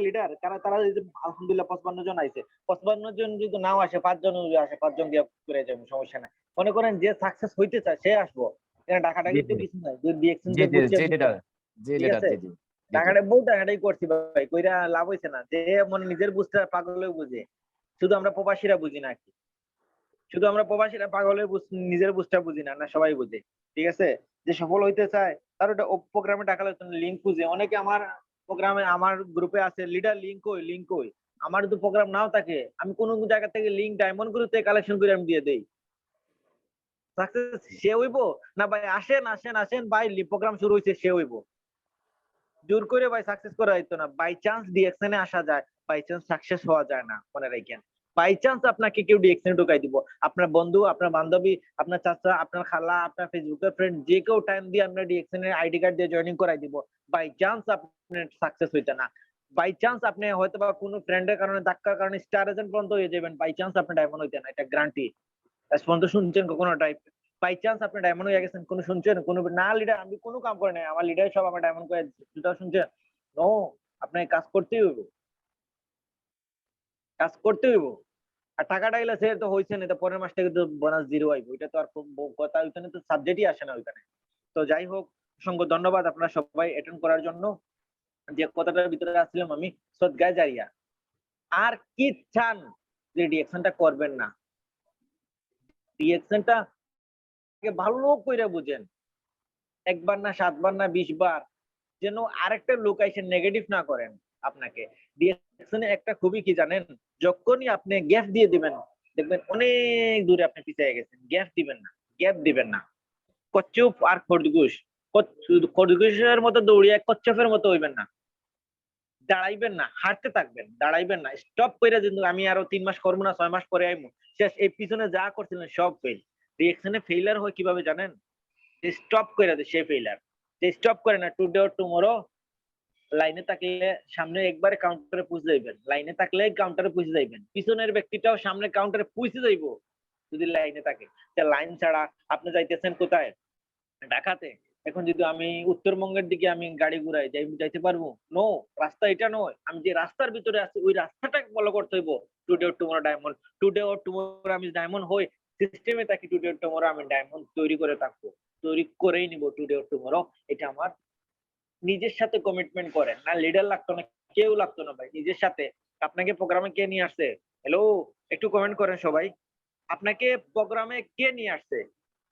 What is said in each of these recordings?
Leader কারা তারা আলহামদুলিল্লাহ 55 জন আইছে, 55 জন যদি নাও আসে 5 জন আসে, 5 জন দিয়ে করে যাবে, সমস্যা নাই। মনে করেন যে সাকসেস হইতে চায় সে আসবো, ডাকাটা জি কিন্তু জি কিছু নাই, যদি ডিএকশন জি যে জি বুঝছে জি বুঝছে। লিডার, জি ঠিক লিডার, আছে, জি জি জি জি। টাকাটা বহু টাকাটাই করছি ভাই, কইরা লাভ হইছে না, যে মনে নিজের বুঝতে পাগলেও বুঝে, শুধু আমরা প্রবাসীরা বুঝি না কি, শুধু আমরা প্রবাসীরা পাগলের নিজের বুঝটা বুঝি না, না সবাই বুঝে। ঠিক আছে, যে সফল হইতে চায় তার ওটা প্রোগ্রামে টাকা লিঙ্ক খুঁজে, অনেকে আমার প্রোগ্রামে আমার গ্রুপে আছে লিডার লিঙ্ক কই লিঙ্ক কই, আমার যদি প্রোগ্রাম নাও থাকে আমি কোন জায়গা থেকে লিঙ্ক ডায়মন্ড গ্রুপে কালেকশন করে আমি দিয়ে দেই। সাকসেস সে হইব না ভাই, আসেন আসেন আসেন ভাই, প্রোগ্রাম শুরু হইছে সে হইব, জোর করে ভাই সাকসেস করা হইতো না। বাই চান্স ডিএকশনে আসা যায়, বাই চান্স সাকসেস হওয়া যায় না, মনে রাখেন। বাই চান্স আপনাকে কেউ ডিএকশনে ঢুকাই দিব, আপনার বন্ধু, আপনার বান্ধবী, আপনার চাচা, আপনার খালা, আপনার ফেসবুকের ফ্রেন্ড, যে কেউ টাইম দিয়ে আমরা ডিএকশনের আইডি কার্ড দিয়ে জয়েনিং করাই দিব, বাই চান্স আপনার সাকসেস হইতে না। বাই চান্স আপনি হয়তো বা কোনো ফ্রেন্ডের কারণে ধাক্কার কারণে স্টার এজেন্ট পর্যন্ত হয়ে যাবেন, বাই চান্স আপনি ডায়মন্ড হইতে না, এটা গ্যারান্টি। আজ পর্যন্ত শুনছেন কখনো টাইপ বাই চান্স আপনি ডায়মন্ড হয়ে গেছেন, কোনো শুনছেন কোনো না? লিডার আমি কোনো কাম করে নাই, আমার লিডার সব আমার ডায়মন্ড করে দিচ্ছে, শুনছেন? নো, আপনাকে কাজ করতেই হইব, কাজ করতে হইব। আর টাকাটা এলে সে তো হইছে না, পরের মাস থেকে তো বোনাস জিরো আইব, ওইটা তো আর কথা, ওইখানে তো সাবজেক্টই আসে না ওইখানে। তো যাই হোক, অসংখ্য ধন্যবাদ আপনারা সবাই অ্যাটেন্ড করার জন্য। যে কথাটার ভিতরে আসছিলাম আমি, সদগায় জারিয়া। আর কি চান যে রিঅ্যাকশনটা করবেন না, রিঅ্যাকশনটা ভালো করে বুঝেন, একবার না 7 বার না 20 বার, যেন আরেকটা লোক এসে নেগেটিভ না করেন আপনাকে। ডিরেকশনে একটা খুবই কি জানেন, যখনই আপনি গ্যাপ দিয়ে দিবেন দেখবেন অনেক দূরে আপনি পিছিয়ে গেছেন। গ্যাপ দিবেন না, গ্যাপ দিবেন না। কচ্ছপ আর খরগোশ, খরগোশের মতো দৌড়িয়ে কচ্ছপের মতো হইবেন না। দাঁড়াইবেন না, হাঁটতে থাকবেন, দাঁড়াইবেন না, স্টপ করে কিন্তু আমি আরো 3 মাস করবো না 6 মাস পরে আইমু, শেষ। এই পিছনে যা করছিলেন সব ফেল। রিঅ্যাকশনে ফেইলার হয় কিভাবে জানেন? স্টপ করে দেয় সে ফেইলার, স্টপ করে না, টুডে অর টুমরো লাইনে থাকলে সামনে একবারে কাউন্টারে পুষে যাইবেন, লাইনে থাকলে কাউন্টারে পুষে যাইবেন, পিছনের ব্যক্তিটাও সামনে কাউন্টারে পুষে যাইবো যদি লাইনে থাকে। লাইন ছাড়া আপনি যাইতেছেন কোথায়? ঢাকাতে। এখন যদি আমি উত্তরবঙ্গের দিকে আমি গাড়ি ঘুরাই যাইতে পারবো? নো, রাস্তা এটা নয়। আমি যে রাস্তার ভিতরে আছি ওই রাস্তাটাকে ফলো করতে হইব। Today or tomorrow diamond, today or tomorrow আমি ডায়মন্ড হই, সিস্টেমে থাকি, টুডে অর টুমরো আমি ডায়মন্ড তৈরি করে থাকবো, তৈরি করেই নিব টুডে অর টুমরো। এটা আমার নিজের সাথে কমিটমেন্ট করেন, না লিডার লাগতো না, কেউ লাগতো না ভাই, নিজের সাথে। আপনাকে প্রোগ্রামে কে নিয়ে আসছে? হ্যালো, একটু কমেন্ট করেন সবাই। আপনাকে প্রোগ্রামে কে নিয়ে আসছে?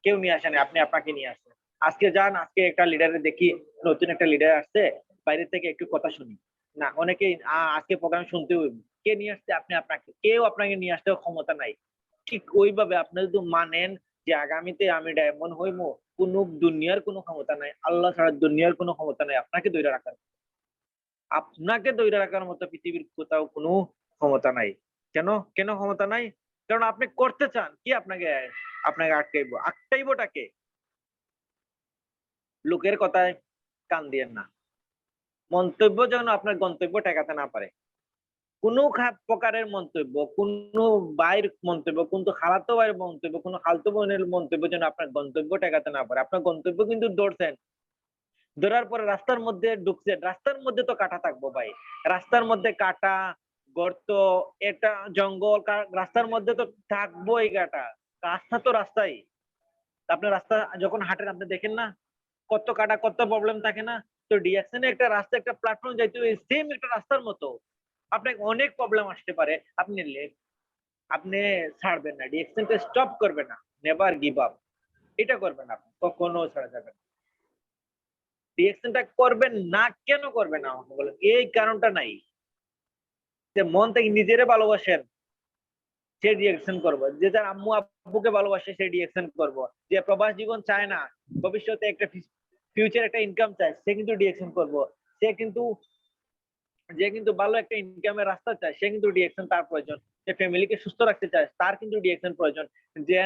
কেউ নিয়ে আসেনি, আপনি আপনাকে নিয়ে আসছেন। আজকে যান, আজকে একটা লিডারে দেখি, নতুন একটা লিডার আসছে, বাইরে থেকে একটু কথা শুনি। না, অনেকেই আজকে প্রোগ্রাম শুনতে হইব। কে নিয়ে আসছে? আপনি আপনাকে। কেউ আপনাকে নিয়ে আসতে ক্ষমতা নাই। ঠিক ওইভাবে আপনি যদি মানেন যে আগামীতে আমি ডায়মন্ড হইবো, কোন দুনিয়ার কোনো ক্ষমতা নাই, আল্লাহ ছাড়া দুনিয়ার কোনো ক্ষমতা নাই আপনাকে ধরে রাখার। আপনাকে ধরে রাখার মতো পৃথিবীর কোথাও কোনো ক্ষমতা নাই। কেন? কেন ক্ষমতা নাই? কারণ আপনি করতে চান, কি আপনাকে আপনাকে আটকাইবো? আটকাইবোটা কে? লোকের কথায় কান দিয়েন না। মন্তব্য যেন আপনার গন্তব্য ঠেকাতে না পারে। কোন প্রকারের মন্তব্য, কোন ভাইয়ের মন্তব্য, কোন খালাতো ভাইয়ের মন্তব্য, কোন খালতো বোনের মন্তব্য যেন আপনার গন্তব্য ঠেকাতে না পারে। আপনার গন্তব্য কিন্তু ধরছেন, ধরার পরে রাস্তার মধ্যে ঢুকছেন, রাস্তার মধ্যে তো কাটা থাকবো ভাই, রাস্তার মধ্যে কাটা, গর্ত, এটা জঙ্গল, রাস্তার মধ্যে তো থাকবোই কাটা। রাস্তা তো রাস্তাই। আপনার রাস্তা যখন হাঁটেন আপনি দেখেন না কত কাটা, কত প্রবলেম থাকে না? তো ডিএকশনে একটা রাস্তা, একটা প্ল্যাটফর্ম যাইতে সেম একটা রাস্তার মতো আপনাকে অনেক প্রবলেম আসতে পারে। আপনি আপনি ছাড়বেন না, ডিএকশনটা স্টপ করবেন না, নেভার গিভ আপ, এটা করবেন না, আপনি কখনো ছাড়া যাবে না। রিঅ্যাকশনটা করবেন না, কেন করবেন না আমাকে বলেন? এই কারণটা নাই যে মন থেকে নিজেরে ভালোবাসেন, সে রিঅ্যাকশন করবো। যে যার আম্মু আব্বুকে ভালোবাসে সে রিঅ্যাকশন করবো। যে প্রবাস জীবন চায় না, ভবিষ্যতে একটা ফিউচার একটা ইনকাম চায়, সে কিন্তু রিঅ্যাকশন করবো। সে কিন্তু যে কিন্তু ভালো একটা ইনকামের রাস্তা চায়, সে কিন্তু ডিএকশন তার প্রয়োজন। যে ফ্যামিলিকে সুস্থ রাখতে চায় তার কিন্তু ডিএকশন প্রয়োজন। যে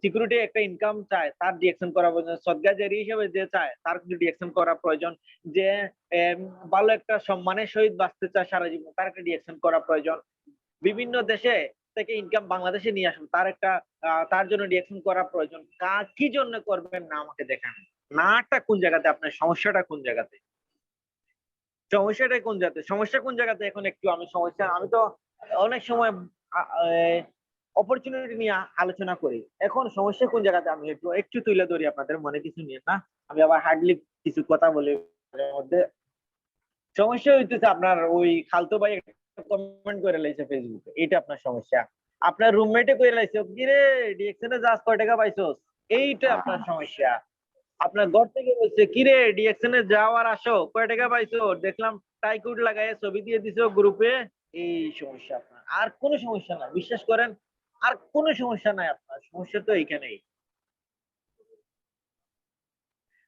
সিকিউরিটি একটা ইনকাম চায় তার ডিএকশন করা প্রয়োজন। সদগা জারি হিসেবে যে চায় তার কিন্তু ডিএকশন করা প্রয়োজন। যে ভালো একটা সম্মানের সহিত বাঁচতে চায় সারা জীবন, তার একটা ডিএকশন করা প্রয়োজন। বিভিন্ন দেশে থেকে ইনকাম বাংলাদেশে নিয়ে আসুন, তার একটা তার জন্য ডিএকশন করা প্রয়োজন। কাজ কি জন্য করবেন না আমাকে দেখান, নাটা কোন জায়গাতে, আপনার সমস্যাটা কোন জায়গাতে? সমস্যাটা কোন জায়গাতে, সমস্যা কোন জায়গাতে এখন একটু আমি তো অনেক সময় অপরচুনিটি নিয়ে আলোচনা করি। এখন সমস্যা কোন জায়গাতে আমি একটু একটু তুলে ধরি, আপনাদের মনে কিছু নিয়ে না, আমি আবার হার্ডলি কিছু কথা বলি এর মধ্যে। সমস্যা হইতেছে আপনার ওই খালতো ভাই কমেন্ট করে লাইছে ফেসবুকে, এটা আপনার সমস্যা। আপনার রুমমেটে করে লাইছে কি রে ডিএকশনে যাস কয় টাকা পাইছস, এইটা আপনার সমস্যা। আপনার ঘর থেকে বলছে কি রে ডিএকশনে যাও আর আসো কয় টাকা পাইছো, দেখলাম টাইকুড লাগায় ছবি দিয়ে দিছো গ্রুপে, এই সমস্যা আপনার। আর কোনো সমস্যা না, বিশ্বাস করেন, আর কোনো সমস্যা নাই, আপনার সমস্যা তো এইখানেই।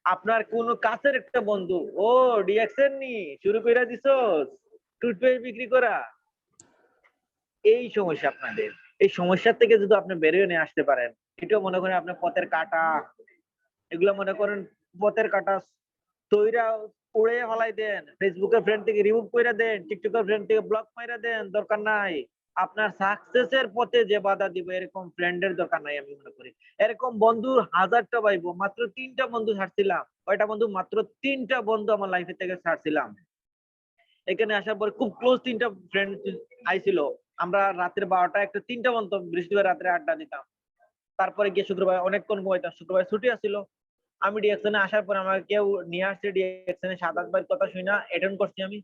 আপনার কোন কাছের একটা বন্ধু ও ডিএকশন নি শুরু করে দিছস টুথপেস্ট বিক্রি করা, এই সমস্যা আপনাদের। এই সমস্যা থেকে যদি আপনি বেরিয়ে নিয়ে আসতে পারেন, এটাও মনে করেন আপনার পথের কাটা, এগুলো মনে করেন পথের কাটা তৈরা উড়ে ফেলাই দেন, ফেসবুকের ফ্রেন্ড থেকে রিমুভ করে দেন, টিকটকের ফ্রেন্ড থেকে ব্লক মাইরা দেন, দরকার নাই। আপনার সাকসেসের পথে যে বাধা দিবে এরকম ফ্রেন্ডের দরকার নাই আমি মনে করি। এরকম বন্ধু হাজারটা পাইবো, মাত্র 3টা বন্ধু ছাড়ছিলাম। কয়টা বন্ধু? মাত্র 3টা বন্ধু আমার লাইফে থেকে ছাড়ছিলাম। এখানে আসার পরে খুব ক্লোজ 3টা ফ্রেন্ড আইছিল। আমরা রাতের 12টা একটা 3টা বন্ধু বৃহস্পতিবার রাত্রে আড্ডা দিতাম। তারপরে গিয়ে শুক্রবার অনেকক্ষণ ঘুমাইতাম, শুক্রবার ছুটি আসছিল। আমি ডিএকশনে আসার পর আমাকে কেউ নিয়ে আসছে, ডিএকশনে 7-8 বার কথা শুই না অ্যাটেন্ড করছি আমি।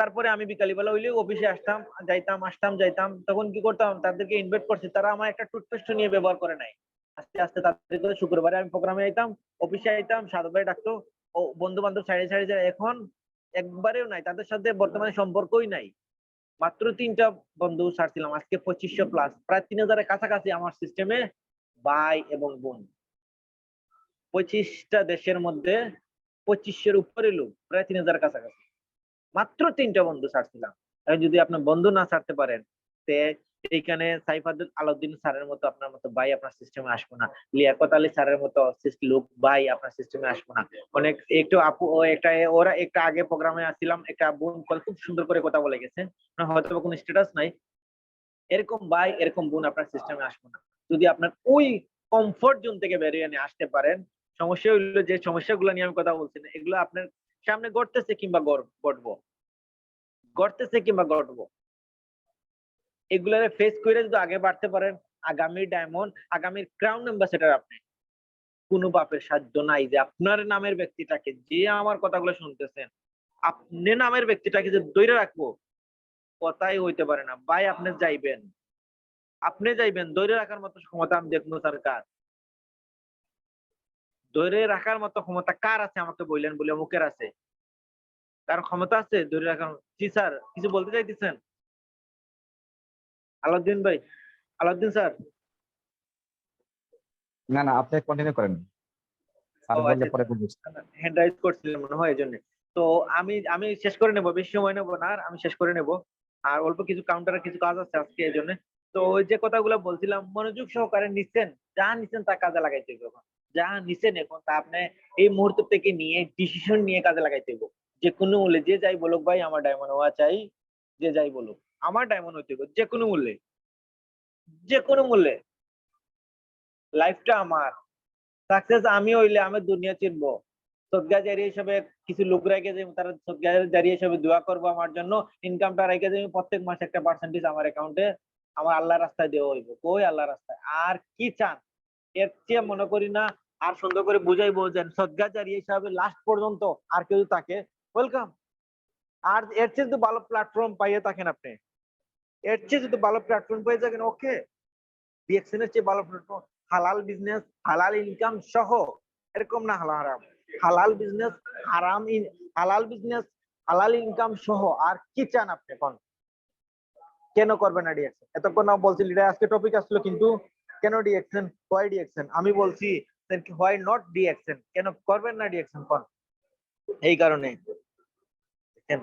তারপরে আমি বিকালবেলা হইলে অফিসে আসতাম, যাইতাম, আসতাম, যাইতাম। তখন কি করতাম, তাদেরকে ইনভাইট করছি, তারা আমার একটা টুথপেস্ট নিয়ে ব্যবহার করে নাই। আস্তে আস্তে তাদের শুক্রবারে আমি প্রোগ্রামে আইতাম, অফিসে আইতাম, সাদত ভাই ডাকতো, ও বন্ধু বান্ধব সাইডে সাইডে যায়। এখন একবারেও নাই, তাদের সাথে বর্তমানে সম্পর্কই নাই। মাত্র 3টা বন্ধু ছাড়ছিলাম, আজকে 2500 প্লাস, প্রায় 3000-এর কাছাকাছি আমার সিস্টেমে ভাই এবং বোন। 25টা দেশের মধ্যে 2500-এর উপরে লোক, প্রায় 3000 কাছাকাছি। মাত্র 3টা বন্ধু ছাড়ছিলাম। যদি আপনার বন্ধু না ছাড়তে পারেন, তে এইখানে সাইফ আলাউদ্দিন স্যারের মতো আপনার মতো ভাই আপনার সিস্টেমে আসবো না, লিয়াকত আলী স্যারের মতো লোক ভাই আপনার সিস্টেমে আসবো না। অনেক একটু আপু ও একটা ওরা একটা আগে প্রোগ্রামে আসছিলাম, একটা বোন খুব সুন্দর করে কথা বলে গেছে, হয়তো কোনো স্ট্যাটাস নাই, এরকম ভাই এরকম বোন আপনার সিস্টেমে আসবো না। যদি আপনার ওই কমফোর্ট জোন থেকে বেরিয়ে নিয়ে আসতে পারেন, সমস্যা হইলো যে সমস্যাগুলো নিয়ে আমি কথা বলছি না, এগুলো আপনার সামনে ঘটতেছে কিংবা ঘটবো, ঘটতেছে কিংবা ঘটবো, এগুলারে ফেস করে যদি আগে বাড়তে পারেন, আগামীর ডায়মন্ড, আগামীর ক্রাউন অ্যাম্বাসেডর আপনি। কোনো বাপের সাধ্য নাই যে আপনার নামের ব্যক্তিটাকে, যে আমার কথাগুলো শুনতেছেন, আপনি নামের ব্যক্তিটাকে যে ধরে রাখবো, কথাই হইতে পারে না ভাই। আপনি যাইবেন, আপনি যাইবেন, ধরে রাখার মতো ক্ষমতা আমি দেখবো সরকার, ধরে রাখার মতো ক্ষমতা কার আছে আমাকে বললেন, বলে মুখের আছে, কার ক্ষমতা আছে ধরে রাখার? জি স্যার, কিছু বলতে চাইতেছেন? আলাউদ্দিন ভাই, আলাউদ্দিন স্যার। না না, আপনি কন্টিনিউ করেন, স্যার ও বললে আচ্ছা, পরে বুঝবো। হ্যান্ড রাইজ করছিলেন মনে হয় এই জন্য। তো আমি আমি শেষ করে নেব, বেশি সময় নেব না, আর আমি শেষ করে নেব। আর অল্প কিছু কাউন্টারে কিছু কাজ আছে আজকে এই জন্য। তো ওই যে কথাগুলো বলছিলাম, মনোযোগ সহকারে নিচ্ছেন, যা নিচ্ছেন তা কাজে লাগাইতে হবে এখন। যা নিচ্ছেন এখন তা আপনি এই মুহূর্ত থেকে নিয়ে ডিসিশন নিয়ে কাজে লাগাইতে হবে। যে কোনো মূল্যে, যে যাই বলুক ভাই আমার ডায়মন্ড হওয়া চাই, যে যাই বলুক আমার ডায়মন্ড হইতে হবে, যে কোনো মূল্যে, যে কোনো মূল্যে। লাইফটা আমার, সাকসেস আমি হইলে আমি দুনিয়া চিনবো। সদকা জারিয়া হিসেবে কিছু লোক রেখে যে তারা সদকা জারিয়া হিসেবে দোয়া করবো আমার জন্য, ইনকামটা রেখে যে প্রত্যেক মাসে একটা পার্সেন্টেজ আমার অ্যাকাউন্টে আমার আল্লাহ রাস্তায় দেওয়া হইব, কই আল্লাহ রাস্তায় আর কি চান? এর চেয়ে মনে করি না আর সুন্দর করে বুঝাইবো যে সদকা জারিয়া হিসাবে লাস্ট পর্যন্ত আর কেউ তাকে ওয়েলকাম। আর এর চেয়ে যদি ভালো প্ল্যাটফর্ম পাইয়ে থাকেন আপনি, এর চেয়ে যদি ভালো প্ল্যাটফর্ম পেয়ে থাকেন, ওকে, ডিএকশন এর চেয়ে ভালো প্ল্যাটফর্ম, হালাল বিজনেস, হালাল ইনকাম সহ, এরকম না হালাল হারাম, হালাল বিজনেস, হালাল বিজনেস, হালাল ইনকাম সহ আর কি চান আপনি এখন? কেন করবেন না ডিএকশন? এতক্ষণ বলছি লিডার, আজকে টপিক আসলো কিন্তু কেন ডিএকশন, হোয়াই ডিএকশন, আমি বলছি হোয়াই নট ডিএকশন, কেন করবেন না ডিএকশন কোন? এই কারণে দেখেন,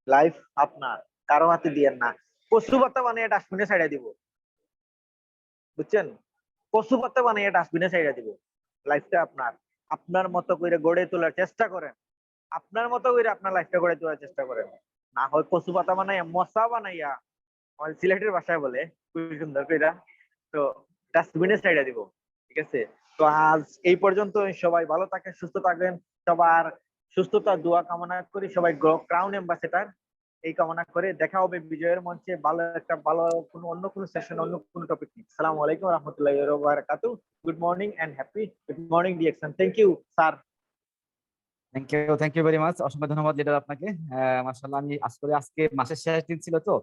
লাইফ আপনার, কারো হাতে দিয়েন না। কচু পাতা বানিয়ে ডাস্টবিনে ছাইড়া দিব, বুঝছেন? কচু পাতা বানিয়ে ডাস্টবিনে ছাইড়া দিব। লাইফটা আপনার, আপনার মতো করে গড়ে তোলার চেষ্টা করেন, আপনার মতো করে আপনার লাইফটা গড়ে তোলার চেষ্টা করেন। না হয় কচু পাতা বানাইয়া, মশা বানাইয়া, আমাদের সিলেটের ভাষায় বলে খুবই সুন্দর কইরা, তো ডাস্টবিনে ছাইড়া দিব। ঠিক আছে, তো আজ এই পর্যন্ত। সবাই ভালো থাকেন, সুস্থ থাকবেন। সবার সুস্থতা দোয়া কামনা করি সবাই ক্রাউন অ্যাম্বাসেডর এই কামনা করে দেখা হবে বিজয়ের মঞ্চে ভালো কোনো অন্য কোনো সেশন অন্য কোনো টপিক নিয়ে। আসসালামু আলাইকুম রহমতুল্লাহি ওয়া বারাকাতুহু। Good morning and happy good morning ডিএক্সন। Thank you sir. Thank you very much. অসংখ্য ধন্যবাদ লিডার আপনাকে। মাশাআল্লাহ, আমি আসলে আজকে মাসের শেষ দিন ছিল তো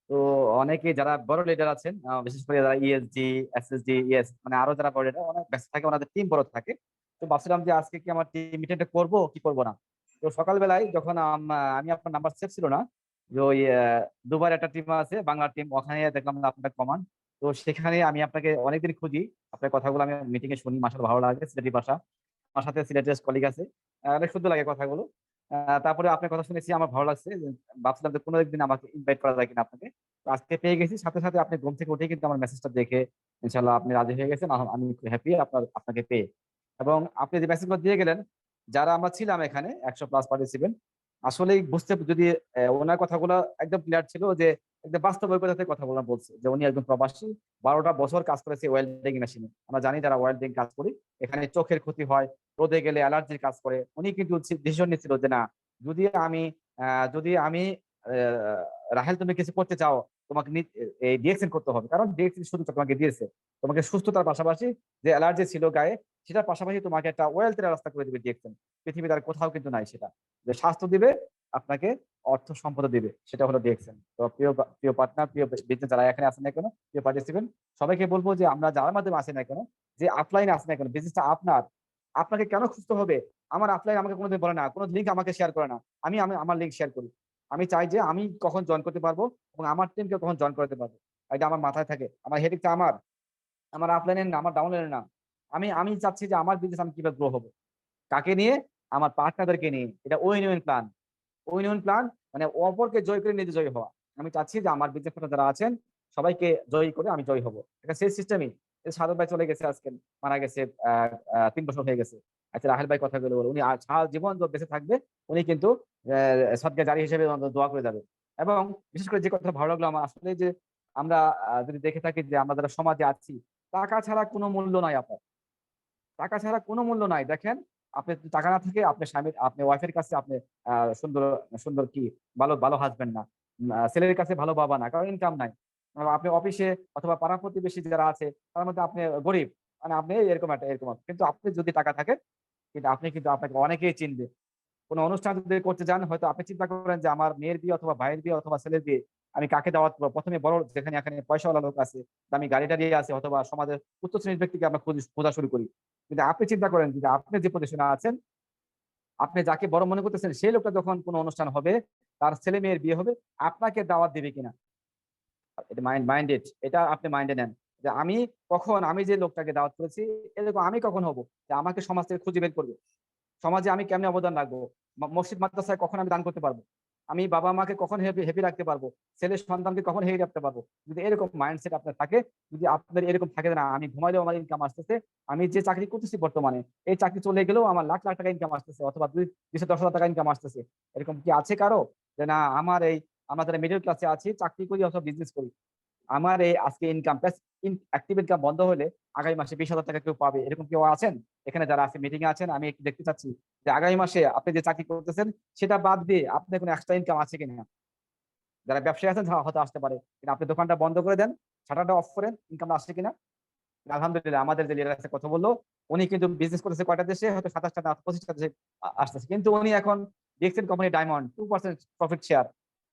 তো অনেকে যারা বড় লিডার আছেন, বিশেষ করে যারা ইএসজি, এসএসজি, ইএস, মানে আরো যারা বড় লিডার অনেক ব্যস্ত থাকে, ওনাদের টিম বড় থাকে। তো ভাবছিলাম যে আজকে কি আমার টিম মিটিংটা করবো কি করবো না। তো সকালবেলায় যখন আমি আপনার নাম্বার সেভ ছিল না, যে ওই দুবার একটা টিম আছে বাংলা টিম, ওখানে দেখলাম আপনার কমান। তো সেখানে আমি আপনাকে অনেকদিন খুঁজি, আপনার কথাগুলো আমি মিটিং এ শুনি, মাসাল ভালো লাগে, সিলেটি ভাষা। আমার সাথে সিলেটের কলিগ আছে, অনেক সুন্দর লাগে কথাগুলো। তারপরে আপনার কথা শুনেছি, আমার ভালো লাগছে। ভাবছিলাম যে কোনো একদিন আমাকে ইনভাইট করা যায় কিনা আপনাকে। তো আজকে পেয়ে গেছি, সাথে সাথে আপনি ঘুম থেকে উঠে কিন্তু আমার মেসেজটা দেখে ইনশাল্লাহ আপনি রাজি হয়ে গেছেন। আমি হ্যাপি আপনাকে পেয়ে। এবং আপনি যে মেসেজগুলো দিয়ে গেলেন, যারা আমরা ছিলাম এখানে 100+ পার্টিসিপেন্ট, আসলেই বুঝতে যদি ওনার কথাগুলো একদম ক্লিয়ার ছিল যে একদম বাস্তব অভিজ্ঞতা থেকে কথাগুলো বলছে, যে উনি একজন প্রবাসী, 12টা বছর কাজ করেছে ওয়েল্ডিং মেশিনে। আমরা জানি যারা ওয়েল্ডিং কাজ করি, এখানে চোখের ক্ষতি হয়, রোদে গেলে অ্যালার্জির কাজ করে। উনি কিন্তু ডিসিশন নিচ্ছিল যে না, যদি আমি যদি আমি রাহেল, তুমি কিছু করতে চাও, তোমাকে এই ডিএক্সএন করতে হবে, কারণ ডিএক্সএন শুধু তোমাকে দিয়েছে তোমাকে সুস্থতার পাশাপাশি যে অ্যালার্জি ছিল গায়ে, সেটার পাশাপাশি তোমাকে একটা ওয়েলথের রাস্তা করে দিবে ডিএক্সএন। পৃথিবীর আর কোথাও কিন্তু নাই সেটা, যে স্বাস্থ্য দিবে, আপনাকে অর্থ সম্পদ দিবে, সেটা হলো ডিএক্সএন। তো প্রিয় প্রিয় পার্টনার, প্রিয় বিজনেস যারা এখানে আছেন না কেন, প্রিয় পার্টিসিপেন্ট, সবাইকে বলবো যে আমরা যার মাধ্যমে আসি না কেন, যে অফলাইনে আসে না কেন, বিজনেসটা আপনার, আপনাকে কেন খুঁজতে হবে? আমার অফলাইন আমাকে কোনোদিন বলে না, কোনো লিঙ্ক আমাকে শেয়ার করে না, আমি আমি আমার লিঙ্ক শেয়ার করি। আমি চাই যে আমি কখন জয়েন করতে পারবো এবং আমার টিমকে কখন জয়েন করতে পারবো, এটা আমার মাথায় থাকে। আমার হেডিকটা আমার, আমার অফলাইনের না, আমার ডাউনলাইনের না। আমি আমি চাচ্ছি যে আমার বিজনেস আমি কিভাবে গ্রো হবো, কাকে নিয়ে? আমার পার্টনারদেরকে নিয়ে। এটা win win plan. Win win plan মানে অপরকে জয় করে নিজে জয়ী হওয়া। আমি চাচ্ছি যে আমার বিজনেস পার্টনার যারা আছেন সবাইকে জয়ী করে আমি জয়ী হবো। এটা সেই সিস্টেমই। সাদত ভাই চলে গেছে আজকে, মারা গেছে, 3 বছর হয়ে গেছে। আচ্ছা, রাহেল ভাই কথা বলে উনি সারা জীবন যত বেঁচে থাকবে উনি কিন্তু সদকা জারি হিসেবে দোয়া করে যাবে। এবং বিশেষ করে যে কথা ভালো লাগলো আমার আসলে, যে আমরা যদি দেখে থাকি যে আমরা যারা সমাজে আছি, টাকা ছাড়া কোনো মূল্য নাই আপনার, টাকা ছাড়া কোনো মূল্য নাই। দেখেন, আপনি যদি টাকা না থাকে, আপনি স্বামীর, আপনি ওয়াইফের কাছে আপনি সুন্দর সুন্দর কি ভালো ভালো হাজবেন্ড না, ছেলের কাছে ভালো বাবা না, কারণ ইনকাম নাই। আপনি অফিসে অথবা পাড়া প্রতিবেশী যারা আছে তার মধ্যে আপনি গরিব, মানে আপনি এরকম কিন্তু আপনি যদি টাকা থাকে, কিন্তু আপনি কিন্তু আপনাকে অনেকেই চিনবে। কোনো অনুষ্ঠান যদি করতে যান, হয়তো আপনি চিন্তা করেন যে আমার মেয়ের বিয়ে অথবা ভাইয়ের বিয়ে অথবা ছেলের বিয়ে, আমি কাকে দাওয়াত করবো? প্রথমে বড়, যেখানে এখানে পয়সাওয়ালা লোক আছে, দামি গাড়ি টাড়ি আছে, অথবা সমাজের উচ্চ শ্রেণীর ব্যক্তিকে আমরা খোঁজা শুরু করি। কিন্তু আপনি চিন্তা করেন যে আপনি যে পজিশনে আছেন, আপনি যাকে বড় মনে করতেছেন, সেই লোকটা যখন কোনো অনুষ্ঠান হবে, তার ছেলে মেয়ের বিয়ে হবে, আপনাকে দাওয়াত দিবে কিনা? এটা মাইন্ডেড, এটা আপনি মাইন্ডে নেন, যে আমি কখন, আমি যে লোকটাকে দাওয়াত করেছি, এরকম আমি কখন হব যে আমাকে সমাজ থেকে খুঁজে বের করবে? সমাজে আমি কেমনে অবদান রাখবো? মসজিদ মাদ্রাসায় কখন আমি দান করতে পারবো? আমি বাবা মাকে কখন হেপি হেপি রাখতে পারবো? ছেলের সন্তানকে কখন হেপি রাখতে পারবো? যদি এরকম মাইন্ডসেট আপনার থাকে, যদি আপনার এরকম থাকে না আমি ঘুমাইলেও আমার ইনকাম আসতেছে, আমি যে চাকরি করতেছি বর্তমানে, এই চাকরি চলে গেলেও আমার লাখ লাখ টাকা ইনকাম আসতেছে, অথবা 200-10,000 টাকা ইনকাম আসতেছে, এরকম কি আছে কারো? যে না, আমার এই, আমরা যারা মিডল ক্লাসে আছি, চাকরি করি অথবা বিজনেস করি, আমার এই আজকে ইনকাম প্লাস অ্যাক্টিভ ইনকাম বন্ধ হলে আগামী মাসে 20,000 টাকা কেউ পাবে, এরকম কেউ আছেন? এখানে যারা আছে, মিটিং এ আছেন, আমি একটু দেখতে চাচ্ছি যে আগামী মাসে আপনি যে চাকরি করতেছেন সেটা বাদ দিয়ে আপনার কোনো এক্সট্রা ইনকাম আছে কিনা। যারা ব্যবসায়ী আছেন তারা হয়তো আসতে পারে, কিন্তু আপনি দোকানটা বন্ধ করে দেন, শাটারটা অফ করেন, ইনকাম আসছে কিনা? আলহামদুলিল্লাহ, আমাদের যে লিডার আছে কথা বললো, উনি কিন্তু বিজনেস করতেছে কয়টা দেশে, হয়তো 27টা না 25টা দেশে আসতেছে, কিন্তু উনি এখন DXN company diamond 2% profit share.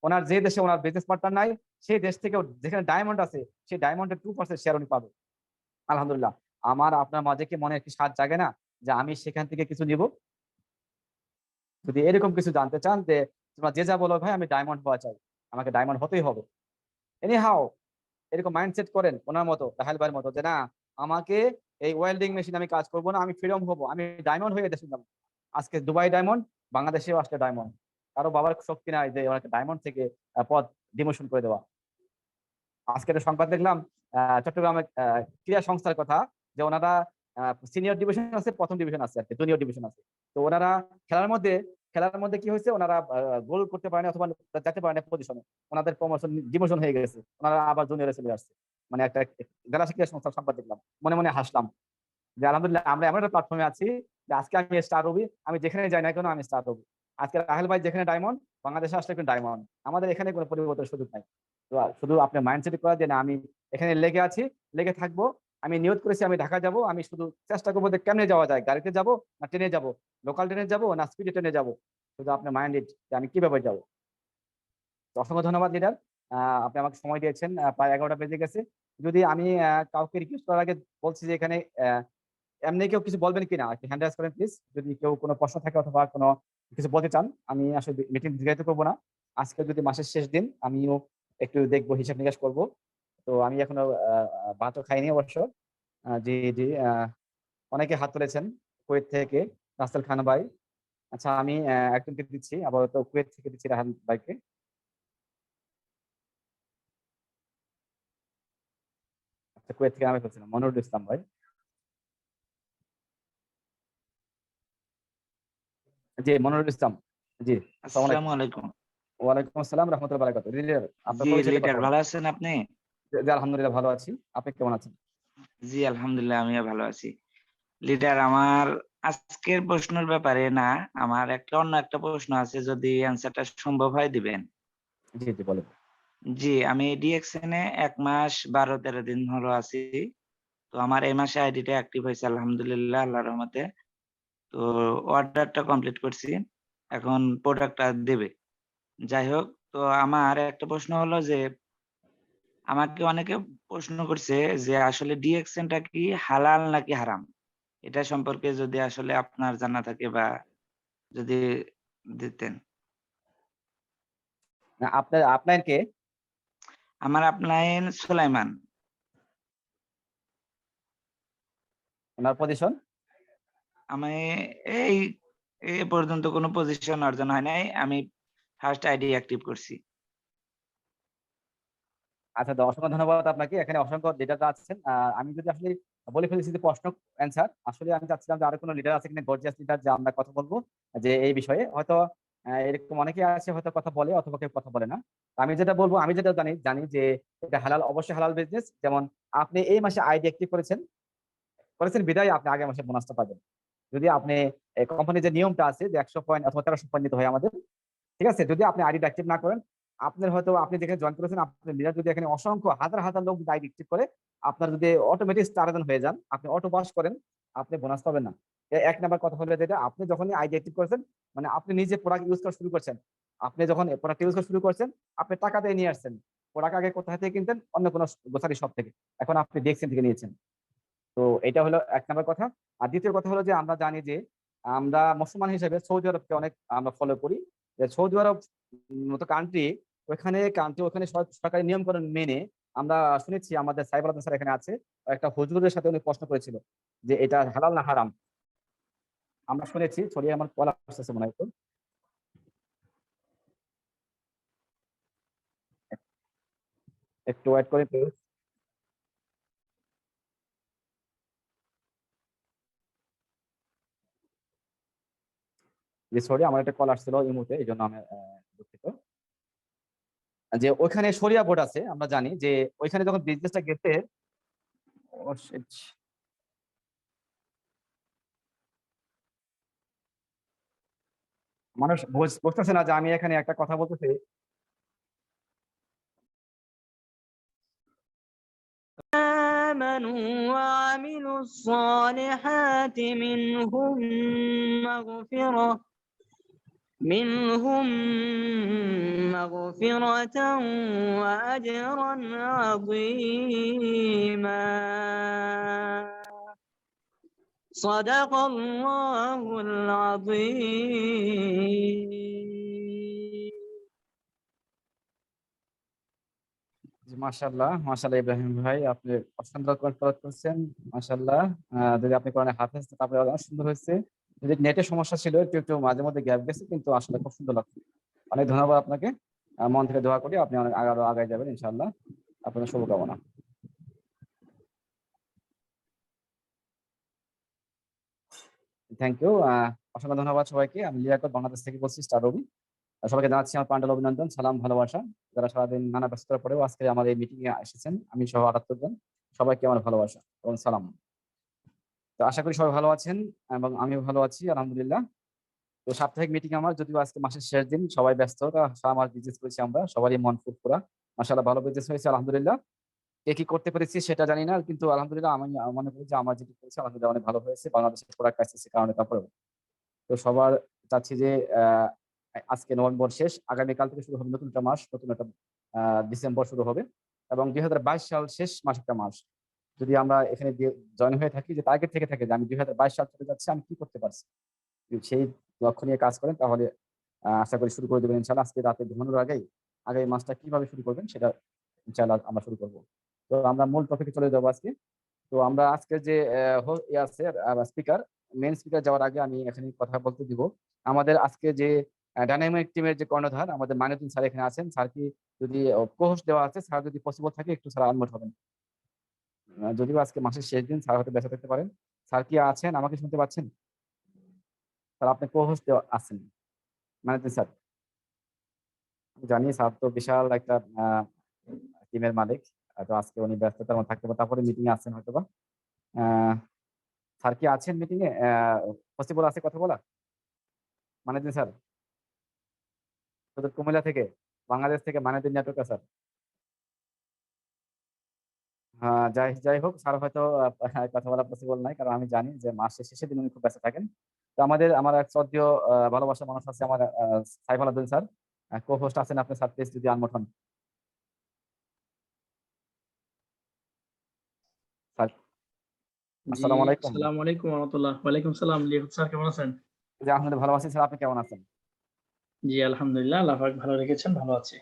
ওনার যে দেশে ওনার বিজনেস পার্টনার নাই, সেই দেশ থেকেও যেখানে ডায়মন্ড আছে, সেই ডায়মন্ডের 2% শেয়ার উনি পাবে। আলহামদুলিল্লাহ। আমার আপনার মাঝে কি মনে একটি স্বাদ জাগে না যে আমি সেখান থেকে কিছু নিব? যদি এরকম কিছু জানতে চান, যে তোমরা যে যা বলো ভাই, আমি ডায়মন্ড হওয়া চাই, আমাকে ডায়মন্ড হতেই হবে, এনি হাও, এরকম মাইন্ডসেট করেন ওনার মতো, রাহেল ভাইয়ের মতো, যে না, আমাকে এই ওয়েল্ডিং মেশিন আমি কাজ করবো না, আমি ফ্রিডম হবো, আমি ডায়মন্ড হয়ে দেশে যাবো। আজকে দুবাই ডায়মন্ড, বাংলাদেশেও আসলে ডায়মন্ড। কারো বাবার শক্তি নাই যে ওনাকে ডায়মন্ড থেকে পদ ডিমোশন করে দেওয়া। আজকে একটা সংবাদ দেখলাম, চট্টগ্রামের ক্রীড়া সংস্থার কথা, যে ওনারা সিনিয়র ডিভিশন আছে, প্রথম ডিভিশন আছে, আর কি জুনিয়র ডিভিশন আছে। তো ওনারা খেলার মধ্যে খেলার মধ্যে কি হয়েছে, ওনারা গোল করতে পারেনি অথবা যেতে পারেনি পজিশনে, ওনাদের প্রমোশন ডিমোশন হয়ে গেছে, ওনারা আবার জুনিয়রে চলে আসছে। মানে একটা জেলা ক্রীড়া সংস্থার সংবাদ দেখলাম, মনে মনে হাসলাম যে আলহামদুলিল্লাহ আমরা এমন একটা প্ল্যাটফর্মে আছি যে আজকে আমি স্টার রবি, আমি যেখানে যাই না কেন আমি স্টার রবি। আজকে রাহেল ভাই যেখানে ডায়মন্ড, বাংলাদেশে আসলে কিন্তু ডায়মন্ড। আমাদের এখানে কোনো পরিবর্তনের সুযোগ নাই। তো শুধু আপনার মাইন্ডসেট করা যে না আমি এখানে লেগে আছি, লেগে থাকবো। আমি নিয়ত করেছি আমি ঢাকা যাব, আমি শুধু চেষ্টা করবো যে কেমনে যাওয়া যায়, গাড়িতে যাব না ট্রেনে যাব, লোকাল ট্রেনে যাব না স্পিডে ট্রেনে যাব। শুধু আপনার মাইন্ডেড যে আমি কিভাবে যাবো। তো অসংখ্য ধন্যবাদ লিডার, আপনি আমাকে সময় দিয়েছেন। প্রায় 11টা বেজে গেছে। যদি আমি কাউকে রিকোয়েস্ট করার আগে বলছি যে এখানে এমনি কেউ কিছু বলবেন কিনা একটু হ্যান্ড রাইজ করেন প্লিজ, যদি কেউ কোনো প্রশ্ন থাকে অথবা কোনো কিছু বলতে চান। আমি আসলে মিটিং দীর্ঘায়িত করবো না। আজকে যদি মাসের শেষ দিন, আমিও একটু দেখবো, হিসাব নিকাশ করবো। তো আমি এখনো ভাতও খাইনি অবশ্য। জি জি, অনেকে হাত তুলেছেন কুয়েত থেকে, রাসেল খান ভাই। আচ্ছা আমি একজনকে দিচ্ছি, আপাতত কুয়েত থেকে দিচ্ছি রাহান ভাইকে। আচ্ছা কুয়েত থেকে আমি বলছিলাম মনিরুল ইসলাম ভাই। জি মনিরুল ইসলাম। জি আসসালামু আলাইকুম। আসসালামু আলাইকুম। ওয়ালাইকুম আসসালাম রাহমাতুল্লাহি ওয়া বারাকাতুহু। লিডার আপনার জি পরিচয়টা লিডার কথা বলেন। ভালো আছেন আপনি? জি আলহামদুলিল্লাহ ভালো আছি। আপনি কেমন আছেন? জি আলহামদুলিল্লাহ আমিও ভালো আছি। লিডার আমার আজকের প্রশ্নের ব্যাপারে না, আমার অন্য একটা প্রশ্ন আছে, যদি অ্যান্সারটা সম্ভব হয় দিবেন। জি জি বলেন। জি আমি ডিএক্সএন এ ১ মাস ১২-১৩ দিন হলো আছি। তো আমার এই মাসে আইডিটা অ্যাক্টিভ হয়েছে আলহামদুলিল্লাহ আল্লাহর রহমতে। তো অর্ডারটা কমপ্লিট করছি। এখন প্রোডাক্টটা দেবে। যাই হোক, তো আমার একটা প্রশ্ন হলো যে আমাকে অনেকে প্রশ্ন করছে যে আসলে ডিএক্সএন টা কি হালাল নাকি হারাম? এটা সম্পর্কে যদি আসলে আপনার জানা থাকে বা যদি দিতেন। না আপনার আপনার কে? আমার আপলাইন সুলাইমান। ওনার পজিশন? আমি এই এ পর্যন্ত কোনো পজিশন অর্জন হয় নাই। আমি ফার্স্ট আইডি অ্যাক্টিভ করছি। আচ্ছা অসংখ্য ধন্যবাদ আপনাকে। এখানে অসংখ্য লিডার আছেন। আমি যদি আসলে বলে ফেলেছি যে প্রশ্ন অ্যান্সার, আসলে আমি চাচ্ছিলাম যে আরো কোনো লিডার আছে কিনা, গর্জিয়াস লিডার, যে আমরা কথা বলবো যে এই বিষয়ে। হয়তো এরকম অনেকে আছে হয়তো কথা বলে অথবা কেউ কথা বলে না। আমি যেটা বলবো, আমি যেটা জানি জানি যে এটা হালাল, অবশ্যই হালাল বিজনেস। যেমন আপনি এই মাসে আইডি অ্যাক্টিভ করেছেন, করেছেন বিদায় আপনি আগের মাসে বোনাসটা পাবেন। যদি আপনি কোম্পানির যে নিয়মটা আছে যে 100 পয়েন্ট অথবা 1300 পয়েন্ট নিতে হয় আমাদের, ঠিক আছে, যদি আপনি আইডি অ্যাক্টিভ না করেন, আপনার হয়তো আপনি যেখানে জয়েন করেছেন আপনার লিডার যদি এখানে অসংখ্য হাজার হাজার লোক যদি আইডি অ্যাক্টিভ করে, আপনার যদি অটোমেটিক স্টার হয়ে যান, আপনি অটো পাস করেন, আপনি বোনাস পাবেন না। এক নাম্বার কথা হলো যেটা, আপনি যখনই আইডি অ্যাক্টিভ করেছেন মানে আপনি নিজে প্রোডাক্ট ইউজ করা শুরু করছেন। আপনি যখন প্রোডাক্ট ইউজ করা শুরু করছেন, আপনি টাকা দিয়ে নিয়ে আসছেন। প্রোডাক্ট আগে কোথা থেকে কিনতেন? অন্য কোনো গ্রোসারি শপ থেকে। এখন আপনি ডিএক্সএন থেকে নিয়েছেন। তো এটা হলো এক নাম্বার কথা। আর দ্বিতীয় কথা হলো যে আমরা জানি যে আমরা মুসলমান হিসেবে সৌদি আরবকে অনেক আমরা ফলো করি। যে সৌদি আরব মতো কান্ট্রি, ওখানে সরকারি নিয়মকানুন মেনে আমরা শুনেছি, আমাদের সাইবার আদম স্যার এখানে আছে, একটা হুজুরের সাথে উনি প্রশ্ন করেছিল যে এটা হালাল না হারাম। আমরা শুনেছি, ছড়িয়ে আমার কল আসতেছে মনে হয় একটু। একটু ওয়েট করে প্লিজ। যে সরি আমার একটা কল আসছিল এই মুহূর্তে, এই জন্য আমি দুঃখিত। যে ওইখানে শরিয়া বোর্ড আছে, আমরা জানি যে ওইখানে যখন বিজনেসটা গেছে। ও শিট। মানুষ বুঝতেছে না যে আমি এখানে একটা কথা বলতেছি। آمنوا وعملوا الصالحات منهم مغفرة وأجرا عظيما صدق الله العظيم মাশাআল্লাহ মাশাআল্লাহ, ইব্রাহিম ভাই আপনি অসুন্দর করাত করছেন। মাশাআল্লাহ। যদি আপনি কোরআনে হাফেজ, তারপরে অনেক সুন্দর হয়েছে। যদি নেটের সমস্যা ছিল, একটু একটু মাঝে মধ্যে গ্যাপ গেছে, কিন্তু আসলে খুব সুন্দর লাগছে। অনেক ধন্যবাদ আপনাকে। মন থেকে দোয়া করি আপনি অনেক আরো আগায় যাবেন ইনশাআল্লাহ। আপনার শুভকামনা। Thank you. অসংখ্য ধন্যবাদ সবাইকে। আমি লিয়াকত বাংলাদেশ থেকে বলছি, স্টার রবি। সবাইকে জানাচ্ছি আমার প্রাঞ্জল অভিনন্দন, সালাম, ভালোবাসা। যারা সারাদিন নানা ব্যস্ততার পরেও আজকে আমার এই মিটিং এ এসেছেন, আমি সহ 78 জন, সবাইকে আমার ভালোবাসা এবং সালাম। তো আশা করি সবাই ভালো আছেন এবং আমিও ভালো আছি আলহামদুলিল্লাহ। তো সাপ্তাহিক মিটিং আমার, যদিও আজকে মাসের শেষ দিন, সবাই ব্যস্ত, সারা মাস বিজনেস করেছি আমরা, সবারই মন ফুরফুরা, মাশাআল্লাহ ভালো বিজনেস হয়েছে আলহামদুলিল্লাহ। কে কি করতে পেরেছি সেটা জানি না, কিন্তু আলহামদুলিল্লাহ আমি মনে করি যে আমার যেটি করেছি আলহামদুলিল্লাহ অনেক ভালো হয়েছে বাংলাদেশের প্রোডাক্ট ক্রাইসিসের কারণে। তারপরে তো সবার চাচ্ছি যে আজকে নভেম্বর শেষ, আগামীকাল থেকে শুরু হবে নতুন একটা মাস, নতুন একটা ডিসেম্বর শুরু হবে, এবং ২০২২ সাল শেষ মাস একটা মাস। যদি আমরা এখানে জয়েন হয়ে থাকি, যে টার্গেট থেকে থাকে যে আমি ২০২২ সাল চলে যাচ্ছে, আমি কি করতে পারছি, যদি সেই লক্ষ্য নিয়ে কাজ করেন তাহলে আশা করি শুরু করে দেবেন ইনশাআল্লাহ। আজকে রাতে ঘুমানোর আগেই আগামী মাসটা কিভাবে শুরু করবেন সেটা ইনশাআল্লাহ আমরা শুরু করব। তো আমরা মূল টপিকে চলে যাবো আজকে। তো আমরা আজকের যে আছে স্পিকার, মেন স্পিকার যাওয়ার আগে আমি এখানে কথা বলতে দিব আমাদের আজকে যে ডাইনামিক টিমের যে কর্ণধার আমাদের মাইনুদ্দিন স্যার এখানে আছেন। স্যার কি যদি কোহোস্ট দেওয়া আছে, স্যার যদি পসিবল থাকে একটু স্যার আনমিউট হবেন। যদিও আজকে মাসের শেষ দিন, স্যার হয়তো ব্যস্ত থাকতে পারেন। স্যার কি আছেন, আমাকে শুনতে পাচ্ছেন? স্যার আপনি কোহোস্ট আছেন মাইনুদ্দিন স্যার? আমি জানি স্যার তো বিশাল একটা টিমের মালিক, তো আজকে উনি ব্যস্ততার মধ্যে থাকতে পারেন, তারপরে মিটিং এ আছেন হয়তোবা। স্যার কি আছেন মিটিং এ? পসিবল আছে কথা বলা? মানিদ্দিন স্যার কুমিল্লা থেকে, বাংলাদেশ থেকে মানিদ্দিন নেটওয়ার্ক স্যার। যাই যাই হোক, স্যার হয়তো কথা বলা পসিবল নাই, কারণ আমি জানি যে মাসের শেষের দিন উনি খুব ব্যস্ত থাকেন। তো আমার এক শ্রদ্ধেয় ভালোবাসার মানুষ আছে আমার Saiful Abdul sir, co host আছেন আপনি স্যার, প্লিজ যদি আনমোট হন। স্যার জি, আসসালামু আলাইকুম। আসসালামু আলাইকুম রহমতুল্লাহ। ওয়ালাইকুম সালাম। লিয়াকত স্যার কেমন আছেন? জি আলহামদুলিল্লাহ ভালো আছি স্যার, আপনি কেমন আছেন? জি আলহামদুলিল্লাহ, আল্লাহ পাক ভালো রেখেছেন, ভালো আছি।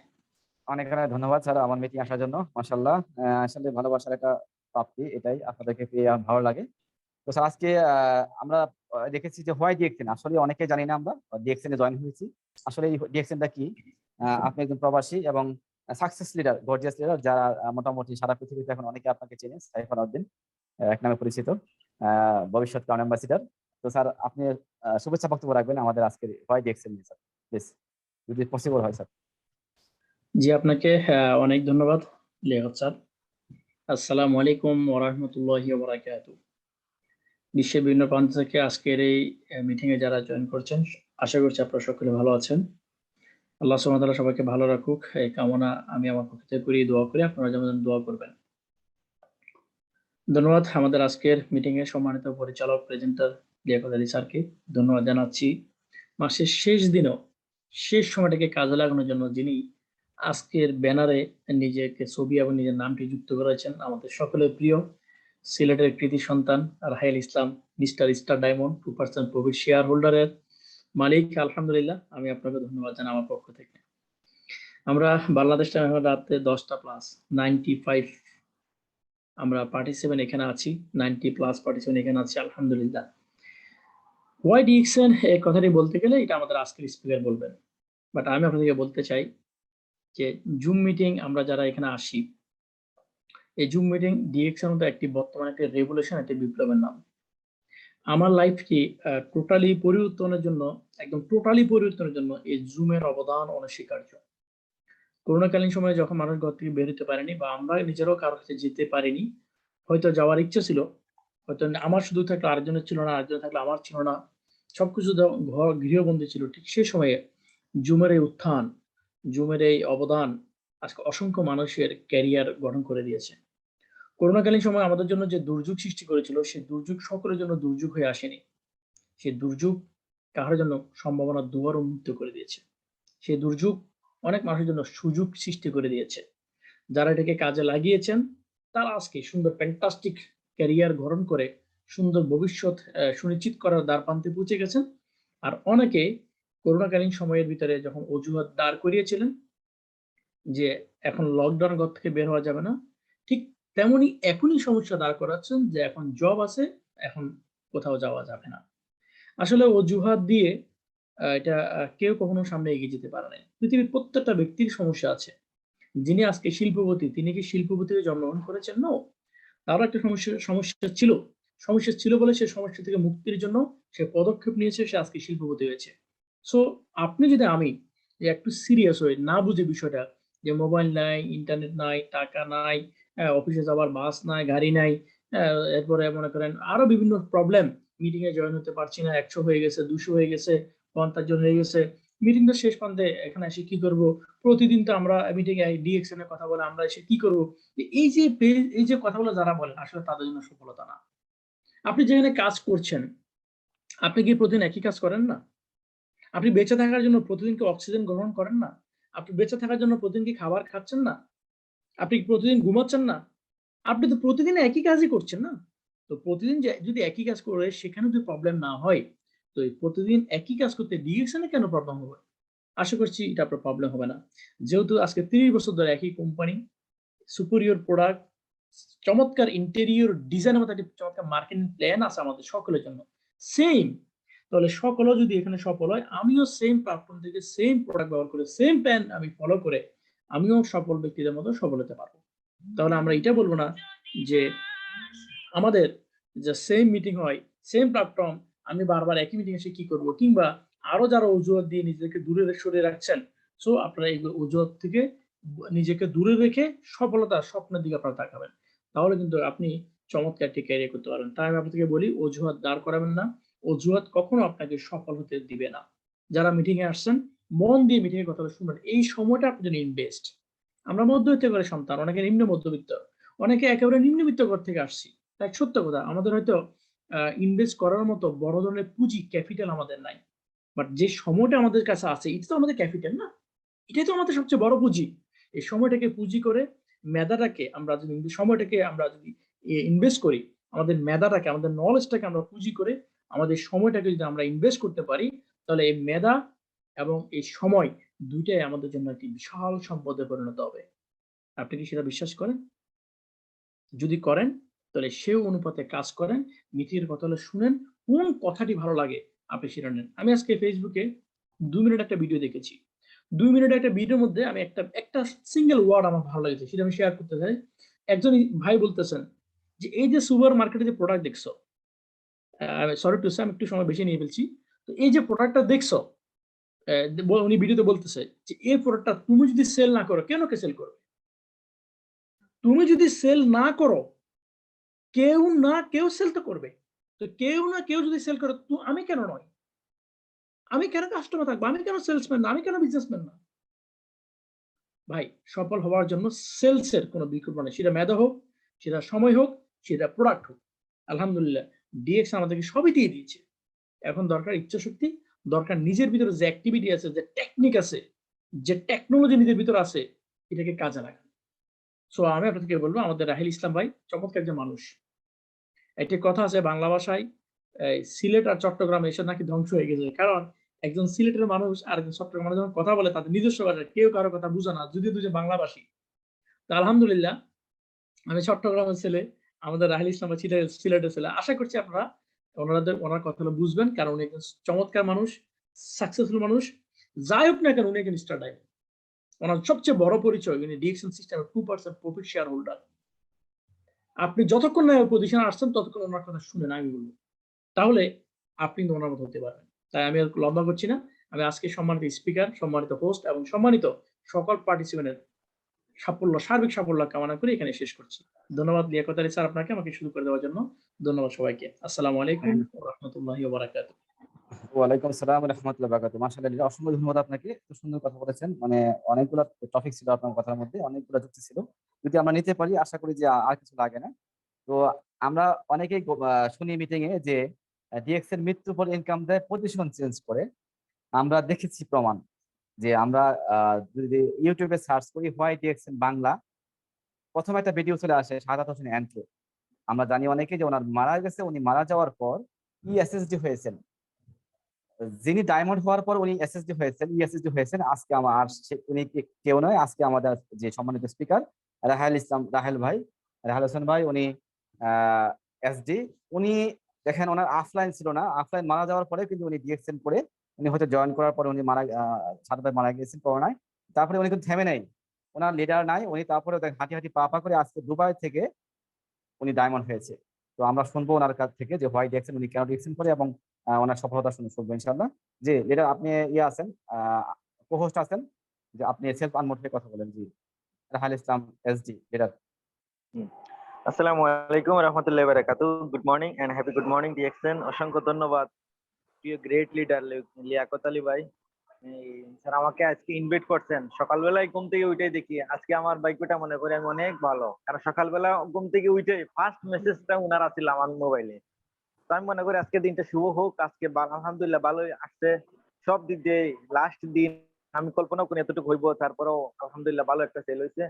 অনেক অনেক ধন্যবাদ স্যার আমার মিটিং আসার জন্য, মাশাআল্লাহ। আসলে ভালোবাসার একটা প্রাপ্তি, এটাই আপনাদেরকে পেয়ে আমার ভালো লাগে। তো স্যার আজকে আমরা দেখেছি যে হোয়াই ডিএক্সএন, আসলে অনেকে জানি না আমরা ডিএক্সএন এ জয়েন হয়েছি। আসলে এই ডিএক্সএনটা কি? আপনি একজন প্রবাসী এবং সাকসেস লিডার, গর্জিয়াস লিডার, যারা মোটামুটি সারা পৃথিবীতে এখন অনেকে আপনাকে চেনে, সাইফুল উদ্দিন এক নামে পরিচিত, ভবিষ্যৎ ক্রাউন অ্যাম্বাসিডার। তো স্যার আপনি শুভেচ্ছা বক্তব্য রাখবেন আমাদের আজকের হোয়াই ডিএক্সএন নিয়ে স্যার, প্লিজ যদি পসিবল হয় স্যার। জি আপনাকে অনেক ধন্যবাদ লিয়াকত স্যার। আসসালামু আলাইকুম ওয়া রাহমাতুল্লাহি ওয়া বারাকাতুহু। বিশ্বের বিভিন্ন প্রান্ত থেকে আজকের এই মিটিং এ যারা জয়েন করছেন, আশা করছি আপনারা সকলে ভালো আছেন। আল্লাহ সুবহানাহু ওয়া তাআলা সবাইকে ভালো রাখুক, এই কামনা আমি আমার পক্ষ থেকে করি, দোয়া করি, আপনারা যেন দোয়া করবেন। ধন্যবাদ আমাদের আজকের মিটিং এর সম্মানিত পরিচালক প্রেজেন্টার লিয়াকত আলী স্যারকে ধন্যবাদ জানাচ্ছি। মাসের শেষ দিনেও শেষ সময়টাকে কাজে লাগানোর জন্য যিনি আজকের ব্যানারে নিজেকে ছবি এবং নিজের নামটি যুক্ত করেছেন, আমাদের সকলের প্রিয় সিলেটের কৃতি সন্তান Rahel Islam, mister star diamond 2% profit share হোল্ডারের মালিক। আলহামদুলিল্লাহ, আমি আপনাকে ধন্যবাদ জানাই আমার পক্ষ থেকে। আমরা বাংলাদেশ টাইম এখন রাতে 10টা প্লাস 95 আমরা পার্টিসিপেন্ট এখানে আছি, 90+ পার্টিসিপেন্ট এখানে আছি আলহামদুলিল্লাহ। ওয়াই ডিএক্সএন এই কথাটি বলতে গেলে এটা আমাদের আজকের স্পিকার বলবেন, বাট আমি আপনাদেরকে বলতে চাই যে জুম মিটিং আমরা যারা এখানে আসি, এই জুম মিটিং ডিএক্সএন মতো একটি বর্তমানে একটি রেভলিউশন, একটি বিপ্লবের নাম। আমার লাইফকে টোটালি পরিবর্তনের জন্য, একদম টোটালি পরিবর্তনের জন্য এই জুমের অবদান অনস্বীকার্য। করোনাকালীন সময়ে যখন মানুষ ঘর থেকে বের হতে পারেনি বা আমরা নিজেরাও কারোর কাছে যেতে পারিনি, হয়তো যাওয়ার ইচ্ছা ছিল, হয়তো আমার শুধু থাকলে আরেকজনের ছিল না, আরেকজনের থাকলে আমার ছিল না, সবকিছু ঘর গৃহবন্দী ছিল, ঠিক সেই সময়ে জুমের এই উত্থান, জুমের এই অবদান আজকে অসংখ্য মানুষের ক্যারিয়ার গঠন করে দিয়েছে। করোনাকালীন সময় আমাদের জন্য যে দুর্যোগ সৃষ্টি করেছিল, সেই দুর্যোগ সকলের জন্য দুর্যোগ হয়ে আসেনি। সেই দুর্যোগ কাহার জন্য সম্ভাবনার দুয়ার উন্মুক্ত করে দিয়েছে। সেই দুর্যোগ অনেক মানুষের জন্য সুযোগ সৃষ্টি করে দিয়েছে। যারা এটাকে কাজে লাগিয়েছেন তারা আজকে সুন্দর ফ্যান্টাস্টিক ক্যারিয়ার গঠন করে সুন্দর ভবিষ্যৎ সুনিশ্চিত করার দ্বারপ্রান্তে পৌঁছে গেছেন। আর অনেকে করোনাকালীন সময়ের ভিতরে যখন অজুহাত দাঁড় করিয়েছিলেন যে এখন লকডাউন ঘর থেকে বের হওয়া যাবে না, ঠিক তেমনি এখনই সমস্যা দাঁড় করাচ্ছেন যে এখন জব আছে, এখন কোথাও যাওয়া যাবে না। আসলে অজুহাত দিয়ে এটা কেউ কখনো সামনে এগিয়ে যেতে পারে না। পৃথিবীর প্রত্যেকটা ব্যক্তির সমস্যা আছে। যিনি আজকে শিল্পপতি, তিনি কি শিল্পপতি হয়ে জন্মগ্রহণ করেছেন? নো, তারও একটা সমস্যা ছিল। সমস্যা ছিল বলে সে সমস্যা থেকে মুক্তির জন্য সে পদক্ষেপ নিয়েছে, সে আজকে শিল্পপতি হয়েছে। সো আপনি যদি আমি যে একটু সিরিয়াস হয়ে না বুঝে বিষয়টা, যে মোবাইল নাই, ইন্টারনেট নাই, টাকা নাই, অফিসে যাবার বাস নাই, গাড়ি নাই, এরপরে মনে করেন আরো বিভিন্ন প্রবলেম, মিটিং এ জয়েন হতে পারছি না, 100 হয়ে গেছে, 200 হয়ে গেছে, 50 জন হয়ে গেছে, মিটিং তো শেষ প্রান্তে, এখানে এসে কি করব, প্রতিদিন তো আমরা মিটিং এ ডিএক্সএন এর কথা বলে, আমরা এসে কি করব, এই যে কথাগুলো যারা বলেন আসলে তাদের জন্য সফলতা না। আপনি যেখানে কাজ করছেন, আপনি কি প্রতিদিন একই কাজ করেন না? আপনি বেঁচে থাকার জন্য প্রতিদিন কি অক্সিজেন গ্রহণ করেন না? আপনি বেঁচে থাকার জন্য প্রতিদিন কি খাবার খাচ্ছেন না? আপনি কি প্রতিদিন ঘুমাচ্ছেন না? আপনি তো প্রতিদিন একই কাজই করছেন না? তো প্রতিদিন যদি একই কাজ করে সেখানে যদি প্রবলেম না হয়, তো এই প্রতিদিন একই কাজ করতে ডিএকশন এ কেন প্রবলেম হবে? আশা করছি এটা আপনার প্রবলেম হবে না। যেহেতু আজকে 30 বছর ধরে একই কোম্পানি, সুপিরিয়র প্রোডাক্ট, চমৎকার ইন্টেরিয়র ডিজাইনের মতো একটা চমৎকার মার্কেটিং প্ল্যান আছে আমাদের সকলের জন্য। সেইম, তাহলে সকলও যদি এখানে সফল হয়, আমিও সেম প্ল্যাটফর্ম থেকে সেম প্রোডাক্ট ব্যবহার করে সেম প্ল্যান আমি ফলো করে আমিও সফল ব্যক্তিদের মতো সফল হতে পারবো। তাহলে আমরা এটা বলবো না যে আমাদের যে সেম মিটিং হয়, সেম প্ল্যাটফর্ম, আমি বারবার একই মিটিং এসে কি করব, কিংবা আরো যারা অজুহাত দিয়ে নিজেকে দূরে সরিয়ে রাখছেন, সো আপনারা এই অজুহাত থেকে নিজেকে দূরে রেখে সফলতার স্বপ্নের দিকে আপনারা তাকাবেন। তাহলে কিন্তু আপনি চমৎকার একটি ক্যারিয়ার করতে পারবেন। তাই আমি আপনাদেরকে বলি, অজুহাত দাঁড় করাবেন না। অজুহাত কখনো আপনাকে সফল হতে দিবে না। যারা মিটিং এ আসছেন, মন দিয়ে মিটিং এর কথাটা শুনবেন। এই সময়টা আপনার জন্য ইনভেস্ট। আমরা মধ্যবিত্ত ঘরের সন্তান, অনেকে নিম্ন মধ্যবিত্ত, অনেকে একেবারে নিম্নবিত্ত ঘর থেকে আসছি। তাই সত্য কথা, আমাদের হয়তো ইনভেস্ট করার মতো বড় ধরনের পুঁজি ক্যাপিটাল আমাদের নাই। বাট যে সময়টা আমাদের কাছে আছে, এটা তো আমাদের ক্যাপিটাল না? এটাই তো আমাদের সবচেয়ে বড় পুঁজি। এই সময়টাকে পুঁজি করে মেধাটাকে আমরা যদি সময়টাকে আমরা যদি ইনভেস্ট করি, আমাদের মেধাটাকে, আমাদের নলেজটাকে আমরা পুঁজি করে আমাদের সময়টাকে যদি আমরা ইনভেস্ট করতে পারি, তাহলে এই মেধা এবং এই সময় দুইটাই আমাদের জন্য একটি বিশাল সম্পদে পরিণত হবে। আপনি কি সেটা বিশ্বাস করেন? যদি করেন, তাহলে সেই অনুপাতে কাজ করেন, মিটিংয়ের কথা হলে শুনেন, কোন কথাটি ভালো লাগে আপনি সেটা নেন। আমি আজকে ফেসবুকে 2 মিনিট একটা ভিডিও দেখেছি। 2 মিনিটের একটা ভিডিওর মধ্যে আমি একটা সিঙ্গেল ওয়ার্ড আমার ভালো লেগেছে, সেটা আমি শেয়ার করতে চাই। একজন ভাই বলতেছেন যে, "এই যে সুপার মার্কেটে যে প্রোডাক্ট দেখছো, সরি টু সে আমি একটু সময় বেশি নিয়ে ফেলছি। তো এই যে প্রোডাক্টটা দেখছো, উনি ভিডিওতে বলতেছে যে, এই প্রোডাক্টটা তুমি যদি সেল না করো, কেন কে সেল করবে? তুমি যদি সেল না করো, কেউ না কেউ সেল তো করবে। তো কেউ না কেউ যদি সেল করে, তো আমি কেন নয়? আমি কেন কাস্টমার থাকবো? আমি কেন সেলসম্যান না? আমি কেন বিজনেসম্যান না?" ভাই, সফল হওয়ার জন্য সেলস এর কোনো বিকল্প নেই। সেটা মেধা হোক, সেটা সময় হোক, সেটা প্রোডাক্ট হোক। আলহামদুলিল্লাহ ডিএক্স আমাদেরকে সবই দিয়ে দিয়েছে। এখন দরকার ইচ্ছাশক্তি, দরকার নিজের ভিতরে যে অ্যাক্টিভিটি আছে, যে টেকনিক আছে, যে টেকনোলজি নিজের ভিতরে আছে, এটাকে কাজে লাগান। সো আমি আপনাদেরকে বলব, আমাদের রাহিল ইসলাম ভাই চমৎকার একজন মানুষ। একটি কথা আছে বাংলা ভাষায়, সিলেট আর চট্টগ্রাম এসব নাকি ধ্বংস হয়ে গেছে। কারণ একজন সিলেটের মানুষ আর একজন চট্টগ্রামের মানুষ যখন কথা বলে, তাদের নিজস্ব ভাষায় কেউ কারো কথা বুঝে না, যদিও দুজন বাংলাভাষী। তো আলহামদুলিল্লাহ, আমি চট্টগ্রামের ছেলে, আমাদের রাহিল ইসলাম ভাই সিলেটের ছেলে। আশা করছি আপনারা ওনার কথাগুলো বুঝবেন। কারণ উনি একজন চমৎকার মানুষ, সাকসেসফুল মানুষ। যাই হোক না কেন, উনি একজন স্টার ডাইভার। ওনার সবচেয়ে বড় পরিচয়, উনি ডিএকশন সিস্টেমের 2% প্রফিট শেয়ার হোল্ডার। আপনি যতক্ষণ না ওই পজিশনে আসছেন, ততক্ষণ ওনার কথা শুনেন, আমি বলব। তাহলে আপনি কিন্তু ওনার মতো হতে পারবেন। তাই আমি আর লম্বা করছি না। আমি আজকে সম্মানিত স্পিকার, সম্মানিত হোস্ট এবং সম্মানিত সকল পার্টিসিপেন্টের সার্বিক সাফল্য কামনা করে এখানে শেষ করছি। ধন্যবাদ লিয়াকত আলী স্যার আপনাকে আমাকে শুরু করে দেওয়ার জন্য। ধন্যবাদ সবাইকে। আসসালামু আলাইকুম ওয়া রাহমাতুল্লাহি ওয়া বারাকাতুহু। ওয়ালাইকুম আসসালাম ওয়া রাহমাতুল্লাহি ওয়া বারাকাতুহু। মাশাআল্লাহ, অসংখ্য ধন্যবাদ আপনাকে। এত সুন্দর কথা বলেছেন। মানে অনেকগুলা টপিক ছিল আপনার কথার মধ্যে, অনেকগুলা যুক্তি ছিল। যদি আমরা নিতে পারি, আশা করি যে আর কিছু লাগে না। তো আমরা অনেকেই শুনি মিটিং এ যে ডিএক্স এর মৃত্যুর পর ইনকাম দেয়, পজিশন চেঞ্জ করে। আমরা দেখেছি প্রমাণ যে আমরা যদি ইউটিউবে সার্চ করি হোয়াই ডিএক্স ইন বাংলা, প্রথম একটা ভিডিও চলে আসে সাদাত হোসেন এন্ট্রো। আমরা জানি অনেকে যে ওনার মারা গেছে, উনি মারা যাওয়ার পর ইএসএসডি হয়েছেন। যিনি ডায়মন্ড হওয়ার পর উনি এসএসডি হয়েছেন, ইএসএসডি হয়েছেন। আজকে আমার উনি কেউ নয়, আজকে আমাদের যে সম্মানিত স্পিকার রাহেল হোসেন ভাই, উনি এসডি। উনি দেখেন, ওনার অফলাইন ছিল না, অফলাইন মারা যাওয়ার পরে কিন্তু উনি ডিএক্সএন করে, উনি হয়তো জয়েন করার পরে উনি সাদা ভাই মারা গিয়েছেন করোনায়। তারপরে উনি কিন্তু থেমে নেই, ওনার লিডার নাই, উনি তারপরে হাঁটি হাঁটি পা করে আজকে দুবাই থেকে উনি ডায়মন্ড হয়েছে। তো আমরা শুনবো ওনার কাছ থেকে যে হোয়াই ডিএক্সএন, উনি কেন ডিএক্সএন করে, এবং ওনার সফলতা শুনবো ইনশাআল্লাহ। জি লিডার, আপনি আছেন, কো-হোস্ট আছেন, যে আপনি সেলফ আনমোড হয়ে কথা বলেন। জি রাহাল ইসলাম এসডি লিডার। আসসালামু আলাইকুম রহমতুল্লাহি বারাকাতু। Good morning and happy good morning DXN. অসংখ্য ধন্যবাদ প্রিয় গ্রেট লিডার লিয়াকত আলী ভাই। স্যার আমাকে আজকে ইনভাইট করছেন। সকালবেলায় ঘুম থেকে উঠে দেখি আজকে আমার ভাগ্যটা মনে করি আমি অনেক ভালো, কারণ সকালবেলা ঘুম থেকে উঠে ফার্স্ট মেসেজটা উনার আছিল আমার মোবাইলে। তো আমি মনে করি আজকে দিনটা শুভ হোক। আজকে আলহামদুলিল্লাহ ভালোই আসছে সব দিক দিয়ে। লাস্ট দিন আমি কল্পনা করি এতটুকু হইব, তারপরেও আলহামদুলিল্লাহ ভালো একটা সেল হয়েছে।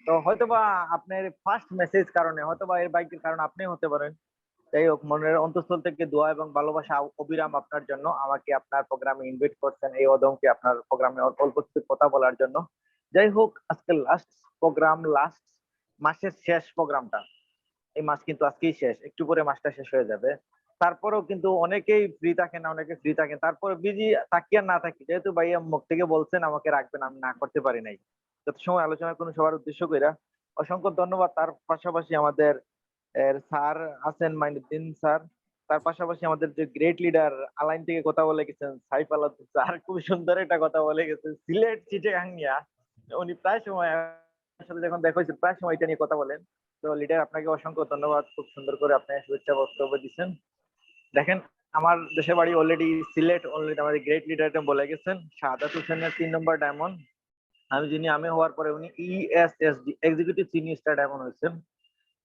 তো হয়তোবা আপনার ফার্স্ট মেসেজ কারণে, হয়তোবা এর বাইকের কারণে আপনি হতে পারেন। যাই হোক, মনের অন্তঃস্থল থেকে দোয়া এবং ভালোবাসা অবিরাম আপনার জন্য। আমাকে আপনার প্রোগ্রামে ইনভাইট করছেন এই অদমকে আপনার প্রোগ্রামে অল্প কিছু কথা বলার জন্য। যাই হোক, আজকে লাস্ট প্রোগ্রাম, লাস্ট মাসের শেষ প্রোগ্রামটা। এই মাস কিন্তু আজকেই শেষ, একটু পরে মাসটা শেষ হয়ে যাবে। তারপরেও কিন্তু অনেকেই ফ্রি থাকেন না, অনেকে ফ্রি থাকেন, তারপরে বিজি থাকি আর না থাকি, যেহেতু ভাইয়া মুখ থেকে বলছেন আমাকে রাখবেন, আমি না করতে পারি নাই। যত সময় আলোচনা করুন সবার উদ্দেশ্য কইরা অসংখ্য ধন্যবাদ। তার পাশাপাশি আমাদের স্যার আছেন মাইনুদ্দিন স্যার, তার পাশাপাশি আমাদের যে গ্রেট লিডার আলাইন থেকে কথা বলে গেছেন সাইফ আলাউদ্দিন স্যার, খুব সুন্দর একটা কথা বলে গেছেন সিলেট চিটাগাং নিয়া। উনি প্রায় সময় আমার সাথে যখন দেখা হয়েছে প্রায় সময় এটা নিয়ে কথা বলেন। তো লিডার আপনাকে অসংখ্য ধন্যবাদ, খুব সুন্দর করে আপনি শুভেচ্ছা বক্তব্য দিচ্ছেন। দেখেন, আমার দেশের বাড়ি অলরেডি সিলেট, অলরেডি আমাদের গ্রেট লিডার বলে গেছেন শাহাদাত হোসেনের 3 নম্বর ডায়মন্ড। আমি হওয়ার পরে উনি ইএসএসডি এক্সিকিউটিভ সিনিয়র স্টার ডায়মন্ড হয়েছেন।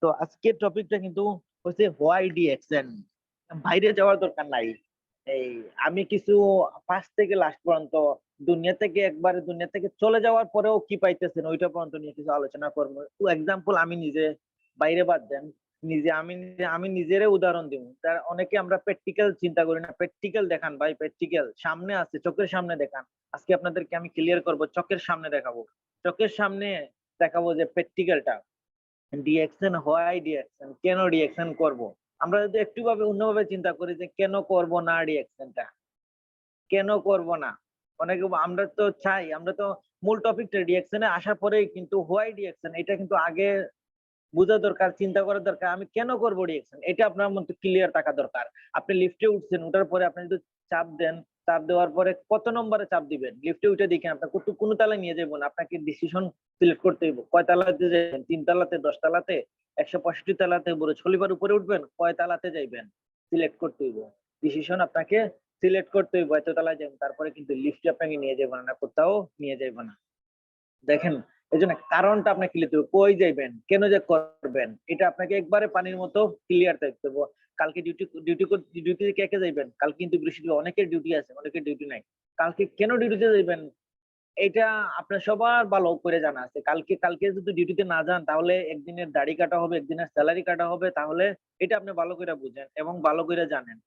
তো আজকের টপিকটা কিন্তু হচ্ছে হোয়াই ডিএক্সএন। বাইরে যাওয়ার দরকার নাই। এই আমি কিছু ফার্স্ট থেকে লাস্ট পর্যন্ত দুনিয়া থেকে চলে যাওয়ার পরেও কি পাইতেছেন ওইটা পর্যন্ত নিয়ে কিছু আলোচনা করবো। টু এক্সাম্পল, আমি নিজে, বাইরে বাদ দেন, আমি নিজেরে উদাহরণ দিব। তার অনেকে আমরা প্র্যাকটিক্যাল চিন্তা করি না। প্র্যাকটিক্যাল দেখান ভাই, প্র্যাকটিক্যাল সামনে আছে, চোখের সামনে দেখান। আজকে আপনাদেরকে আমি ক্লিয়ার করব, চোখের সামনে দেখাবো, চোখের সামনে দেখাবো যে প্র্যাকটিক্যালটা ডিএকশন হয়, ডিএকশন কেন ডিএকশন করব। আমরা যদি একটু ভাবে অন্যভাবে চিন্তা করি যে কেন করব না ডিএকশনটা, কেন করব না। অনেকে আমরা তো চাই, আমরা তো মূল টপিকটা ডিএকশনে আসার পরেই কিন্তু হোয়াই ডিএকশন এটা কিন্তু আগে বোঝা দরকার, চিন্তা করা দরকার। আমি কেন করব ডিএকশন এটা আপনার মধ্যে ক্লিয়ার থাকা দরকার। আপনি লিফটে উঠছেন, উঠার পরে আপনি যদি চাপ দেন, চাপ দেওয়ার পরে কত নম্বরে চাপ দিবেন, লিফটে উঠে দেখেন আপনার কোন তালায় নিয়ে যাবেন। আপনাকে ডিসিশন সিলেক্ট করতে হইব, কয় তালাতে যাবেন, 3 তালাতে, 10 তালাতে, 165 তালাতে, বুড়ো ছলিবার উপরে উঠবেন, কয় তালাতে যাইবেন সিলেক্ট করতে হইব। ডিসিশন আপনাকে সিলেক্ট করতে হইব, এত তালায় যাবেন। তারপরে কিন্তু লিফটে আপনাকে নিয়ে যাবেন না, কোথাও নিয়ে যাবেন না। দেখেন, এই জন্য কারণটা আপনাকে ক্লিয়ার হবে, কই যাইবেন, কেন যে করবেন, এটা আপনাকে একবারে পানির মতো ক্লিয়ার থাকতে হবে। কালকে ডিউটি কে কে যাইবেন, কালকে কিন্তু বৃহস্পতিবার, অনেকের ডিউটি আছে, অনেকের ডিউটি নাই। কালকে কেন ডিউটিতে যাইবেন এটা আপনার সবার ভালো করে জানা আছে। কালকে যদি ডিউটিতে না যান তাহলে একদিনের দাড়ি কাটা হবে, একদিনের স্যালারি কাটা হবে। তাহলে এটা আপনি ভালো করে বুঝেন এবং ভালো করে জানেন।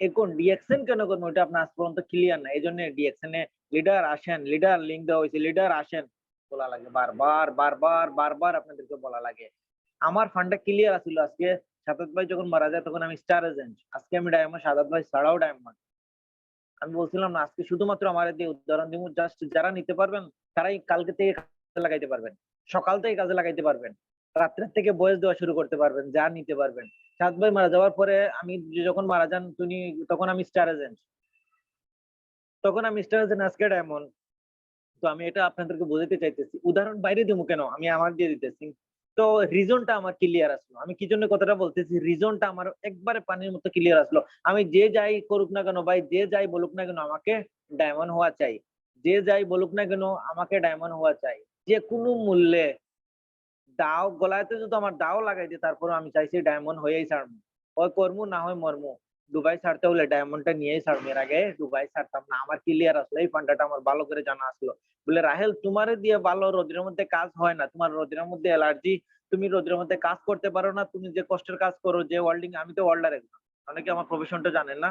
এখন ডিএকশন কেন করবেন ওইটা আপনার আজ পর্যন্ত ক্লিয়ার না। এই জন্য ডিএকশনে লিডার আসেন, লিডার লিঙ্ক দেওয়া হয়েছে, লিডার আসেন বলা লাগে, বারবার বারবার বারবার আপনাদেরকে বলা লাগে। আমার ফান্ডটা ক্লিয়ার আছিল। আজকে সাদাত ভাই যখন মারা যায় তখন আমি স্টার এজেন্ট, আজকে আমি ডায়মন্ড, সাদাত ভাই ছাড়াও ডায়মন্ড। আমি বলছিলাম না আজকে শুধুমাত্র আমার দিয়ে উদাহরণ দিব, জাস্ট যারা নিতে পারবেন তারাই কালকে থেকে কাজে লাগাইতে পারবেন, সকাল থেকে কাজে লাগাইতে পারবেন, রাত্রের থেকে বয়স দেওয়া শুরু করতে পারবেন, যা নিতে পারবেন। সাদ ভাই মারা যাওয়ার পরে আমি যখন মারা যান তিনি, তখন আমি স্টার এজেন্ট, আজকে ডায়মন্ড। তো আমি এটা আপনাদেরকে বোঝাতে চাইতেছি, উদাহরণ বাইরে দিব কেন, আমি আমার দিয়ে দিতেছি। তো রিজনটা আমার ক্লিয়ার আসলো, আমি কি জন্য কথাটা বলতেছি, রিজনটা আমার একবারে পানির মতো ক্লিয়ার আসলো। আমি যে যাই করুক না কেন ভাই, যে যাই বলুক না কেন আমাকে ডায়মন্ড হওয়া চাই, যে যাই বলুক না কেন আমাকে ডায়মন্ড হওয়া চাই, যে কোনো মূল্যে। দাও গলাতে যদি আমার দাও লাগাই দিয়ে তারপরে আমি চাইছি ডায়মন্ড হয়েই ছাড়বো, হয় কর্মু না হয় মর্মু। দুবাই ছাড়তে হলে ডায়মন্ডটা নিয়েই ছাড়বো, এর আগে দুবাই ছাড়তাম না। আমার ক্লিয়ার আসলো, এই ফান্ডাটা আমার ভালো করে জানা আসলো। বলে রাহেল তোমারে দিয়ে ভালো রোদের মধ্যে কাজ হয় না, তোমার রোদের মধ্যে অ্যালার্জি, তুমি রোদের মধ্যে কাজ করতে পারো না, তুমি যে কষ্টের কাজ করো, যে ওয়েল্ডিং, আমি তো ওয়েল্ডার একজন, অনেকে আমার প্রফেশনটা জানেন না।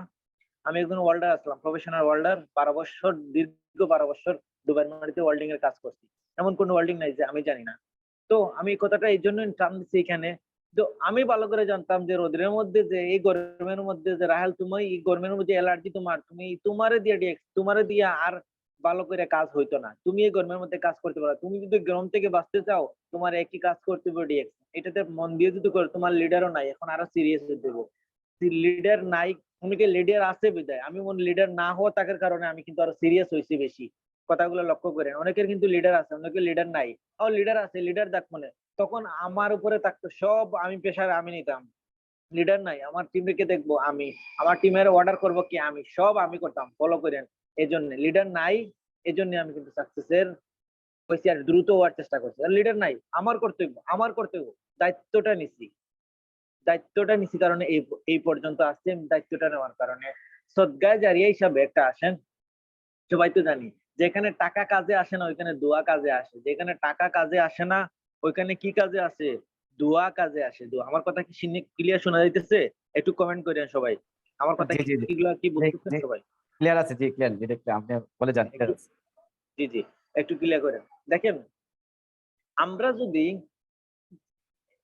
আমি একজন ওয়েল্ডার আসলাম, প্রফেশনাল ওয়েল্ডার, 12 বছর, দীর্ঘ 12 বছর দুবাইয়ের মাটিতে ওয়েল্ডিং এর কাজ করছি। এমন কোন ওয়েল্ডিং নাই যে আমি জানি না। তো আমি এই কথাটা এই জন্য টার্ম দিচ্ছি এখানে। তো আমি ভালো করে জানতাম যে রোদের মধ্যে, যে এই গরমের মধ্যে, যে রাহেল তুমি এই গরমের মধ্যে অ্যালার্জি তোমার, তুমি তোমারে দিয়ে আর ভালো করে কাজ হইতো না, তুমি এই গরমের মধ্যে কাজ করতে পারো। তুমি যদি গরম থেকে বাঁচতে চাও তোমার একই কাজ করতে হবে ডিএক্স, এটাতে মন দিয়ে যদি করো, তোমার লিডারও নাই, এখন আরো সিরিয়াস হতে দেবো। লিডার নাই, অনেকে লিডার আছে বিদায়, আমি মনে লিডার না হওয়া থাকার কারণে আমি কিন্তু আরো সিরিয়াস হয়েছি বেশি। কথাগুলো লক্ষ্য করেন, অনেকের কিন্তু লিডার আছে, অনেকের লিডার নাই। লিডার আছে, লিডার দেখ মনে তখন আমার উপরে থাকতো সব, আমি প্রেশার আমি নিতাম। লিডার নাই, আমার টিমকে দেখবো আমি, আমার টিমের অর্ডার করব কি আমি, সব আমি করতাম, ফলো করেন। এই জন্য লিডার নাই, এই জন্য আমি কিন্তু সাকসেসের হয়েছি আর দ্রুত হওয়ার চেষ্টা করছি। আর লিডার নাই, আমার কর্তব্য, দায়িত্বটা নিছি, দায়িত্বটা নিছি কারণে এই এই পর্যন্ত আসছে। দায়িত্বটা নেওয়ার কারণে সদগায় জারিয়া হিসাবে একটা আসেন, সবাই তো জানি, যেখানে টাকা কাজে আসে না ওইখানে দোয়া কাজে আসে, যেখানে টাকা কাজে আসে না ওইখানে কি কাজে আসে, দোয়া কাজে আসে। দোয়া, আমার কথা কি ক্লিয়ার শোনা যাইতেছে? একটু কমেন্ট করেন সবাই, আমার কথা জি জি জি কি বুঝতেছেন সবাই? ক্লিয়ার আছে, জি ক্লিয়ার, জি ক্লিয়ার, আপনি বলে যান, ক্লিয়ার একটু, আছে। জি জি, একটু ক্লিয়ার করেন। দেখেন, আমরা যদি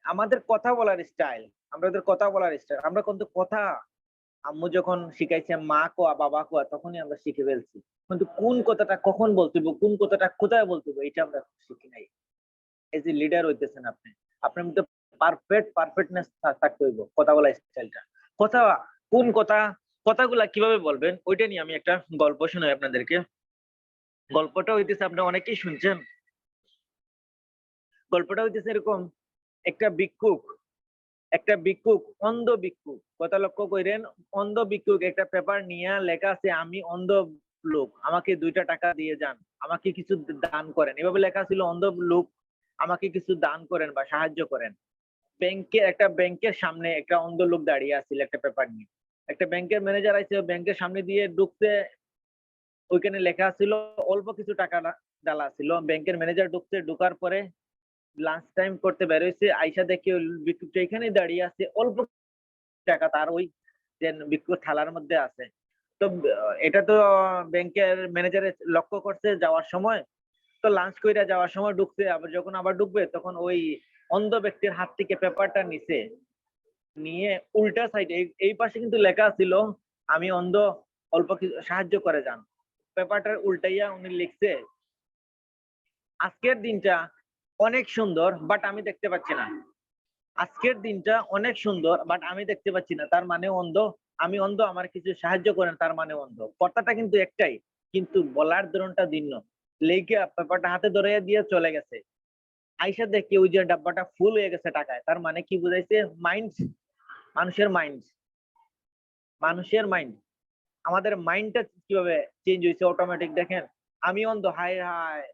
আমাদের কথা বলার স্টাইল, আমরা কিন্তু কথা, আম্মু যখন শিখাইছে মা কোয়া বাবা কোয়া তখনই আমরা শিখে ফেলছি, কিন্তু কোন কথাটা কখন বলতে হবে, কোন কথাটা কোথায় বলতে হবে এটা আমরা শিখি নাই। এই যে লিডার হইতেছেন আপনি, আপনার মধ্যে পারফেক্টনেস থাকতে হইব কথা বলা স্টাইলটা। কথা, কোন কথা, কথাগুলা কিভাবে বলবেন ওইটা নিয়ে আমি একটা গল্প শোনাই আপনাদেরকে। গল্পটা হইতেছে, আপনারা অনেকেই শুনছেন। গল্পটা হইতেছে এরকম, একটা ভিক্ষুক, অন্ধ ভিক্ষুক, কথা লক্ষ্য করেন, অন্ধ ভিক্ষুক একটা পেপার নিয়ে লেখা আছে, আমি অন্ধ লোক, আমাকে 2টা টাকা দিয়ে যান, আমাকে কিছু দান করেন, এভাবে লেখা ছিল, অন্ধ লোক আমাকে কিছু দান করেন বা সাহায্য করেন। একটা ব্যাংকের সামনে একটা অন্ধ লোক দাঁড়িয়ে আছিল একটা পেপার নিয়ে। একটা ব্যাংকের ম্যানেজার আইছে, ব্যাংকের সামনে দিয়ে ঢুকতে, ওইখানে লেখা ছিল অল্প কিছু টাকা ডালা ছিল। ব্যাংকের ম্যানেজার ঢুকার পরে লাঞ্চ টাইম করতে বের হয়েছে, আইসা দেখে ওই ভিক্ষুকটা এখানেই দাঁড়িয়ে আছে, অল্প টাকা তার ওই যে ভিক্ষুক থালার মধ্যে আছে। তো এটা তো ব্যাংকের ম্যানেজারে লক্ষ্য করছে যাওয়ার সময়, তো লাঞ্চ কইরা যাওয়ার সময় ঢুকছে, আবার যখন আবার ঢুকবে তখন ওই অন্ধ ব্যক্তির হাত থেকে পেপারটা নিছে, নিয়ে উল্টা সাইডে এই পাশে কিন্তু লেখা ছিল আমি অন্ধ, অল্প কিছু সাহায্য করে যান। পেপারটার উল্টাইয়া উনি লিখছে, আজকের দিনটা অনেক সুন্দর বাট আমি দেখতে পাচ্ছি না, আজকের দিনটা অনেক সুন্দর বাট আমি দেখতে পাচ্ছি না, তার মানে অন্ধ, আমি অন্ধ, আমার কিছু সাহায্য করেন, তার মানে অন্ধ। কথাটা কিন্তু একটাই, কিন্তু বলার ধরনটা ভিন্ন। লেগে পেপারটা হাতে ধরে দিয়ে চলে গেছে, আইসা দেখি ওই যে ডাব্বাটা ফুল হয়ে গেছে টাকায়, তার মানে কি বুঝাইছে, মাইন্ড, মানুষের মাইন্ড, মানুষের মাইন্ড, আমাদের মাইন্ডটা কিভাবে চেঞ্জ হয়েছে অটোমেটিক। দেখেন, আমি অন্ধ, হায় হায়,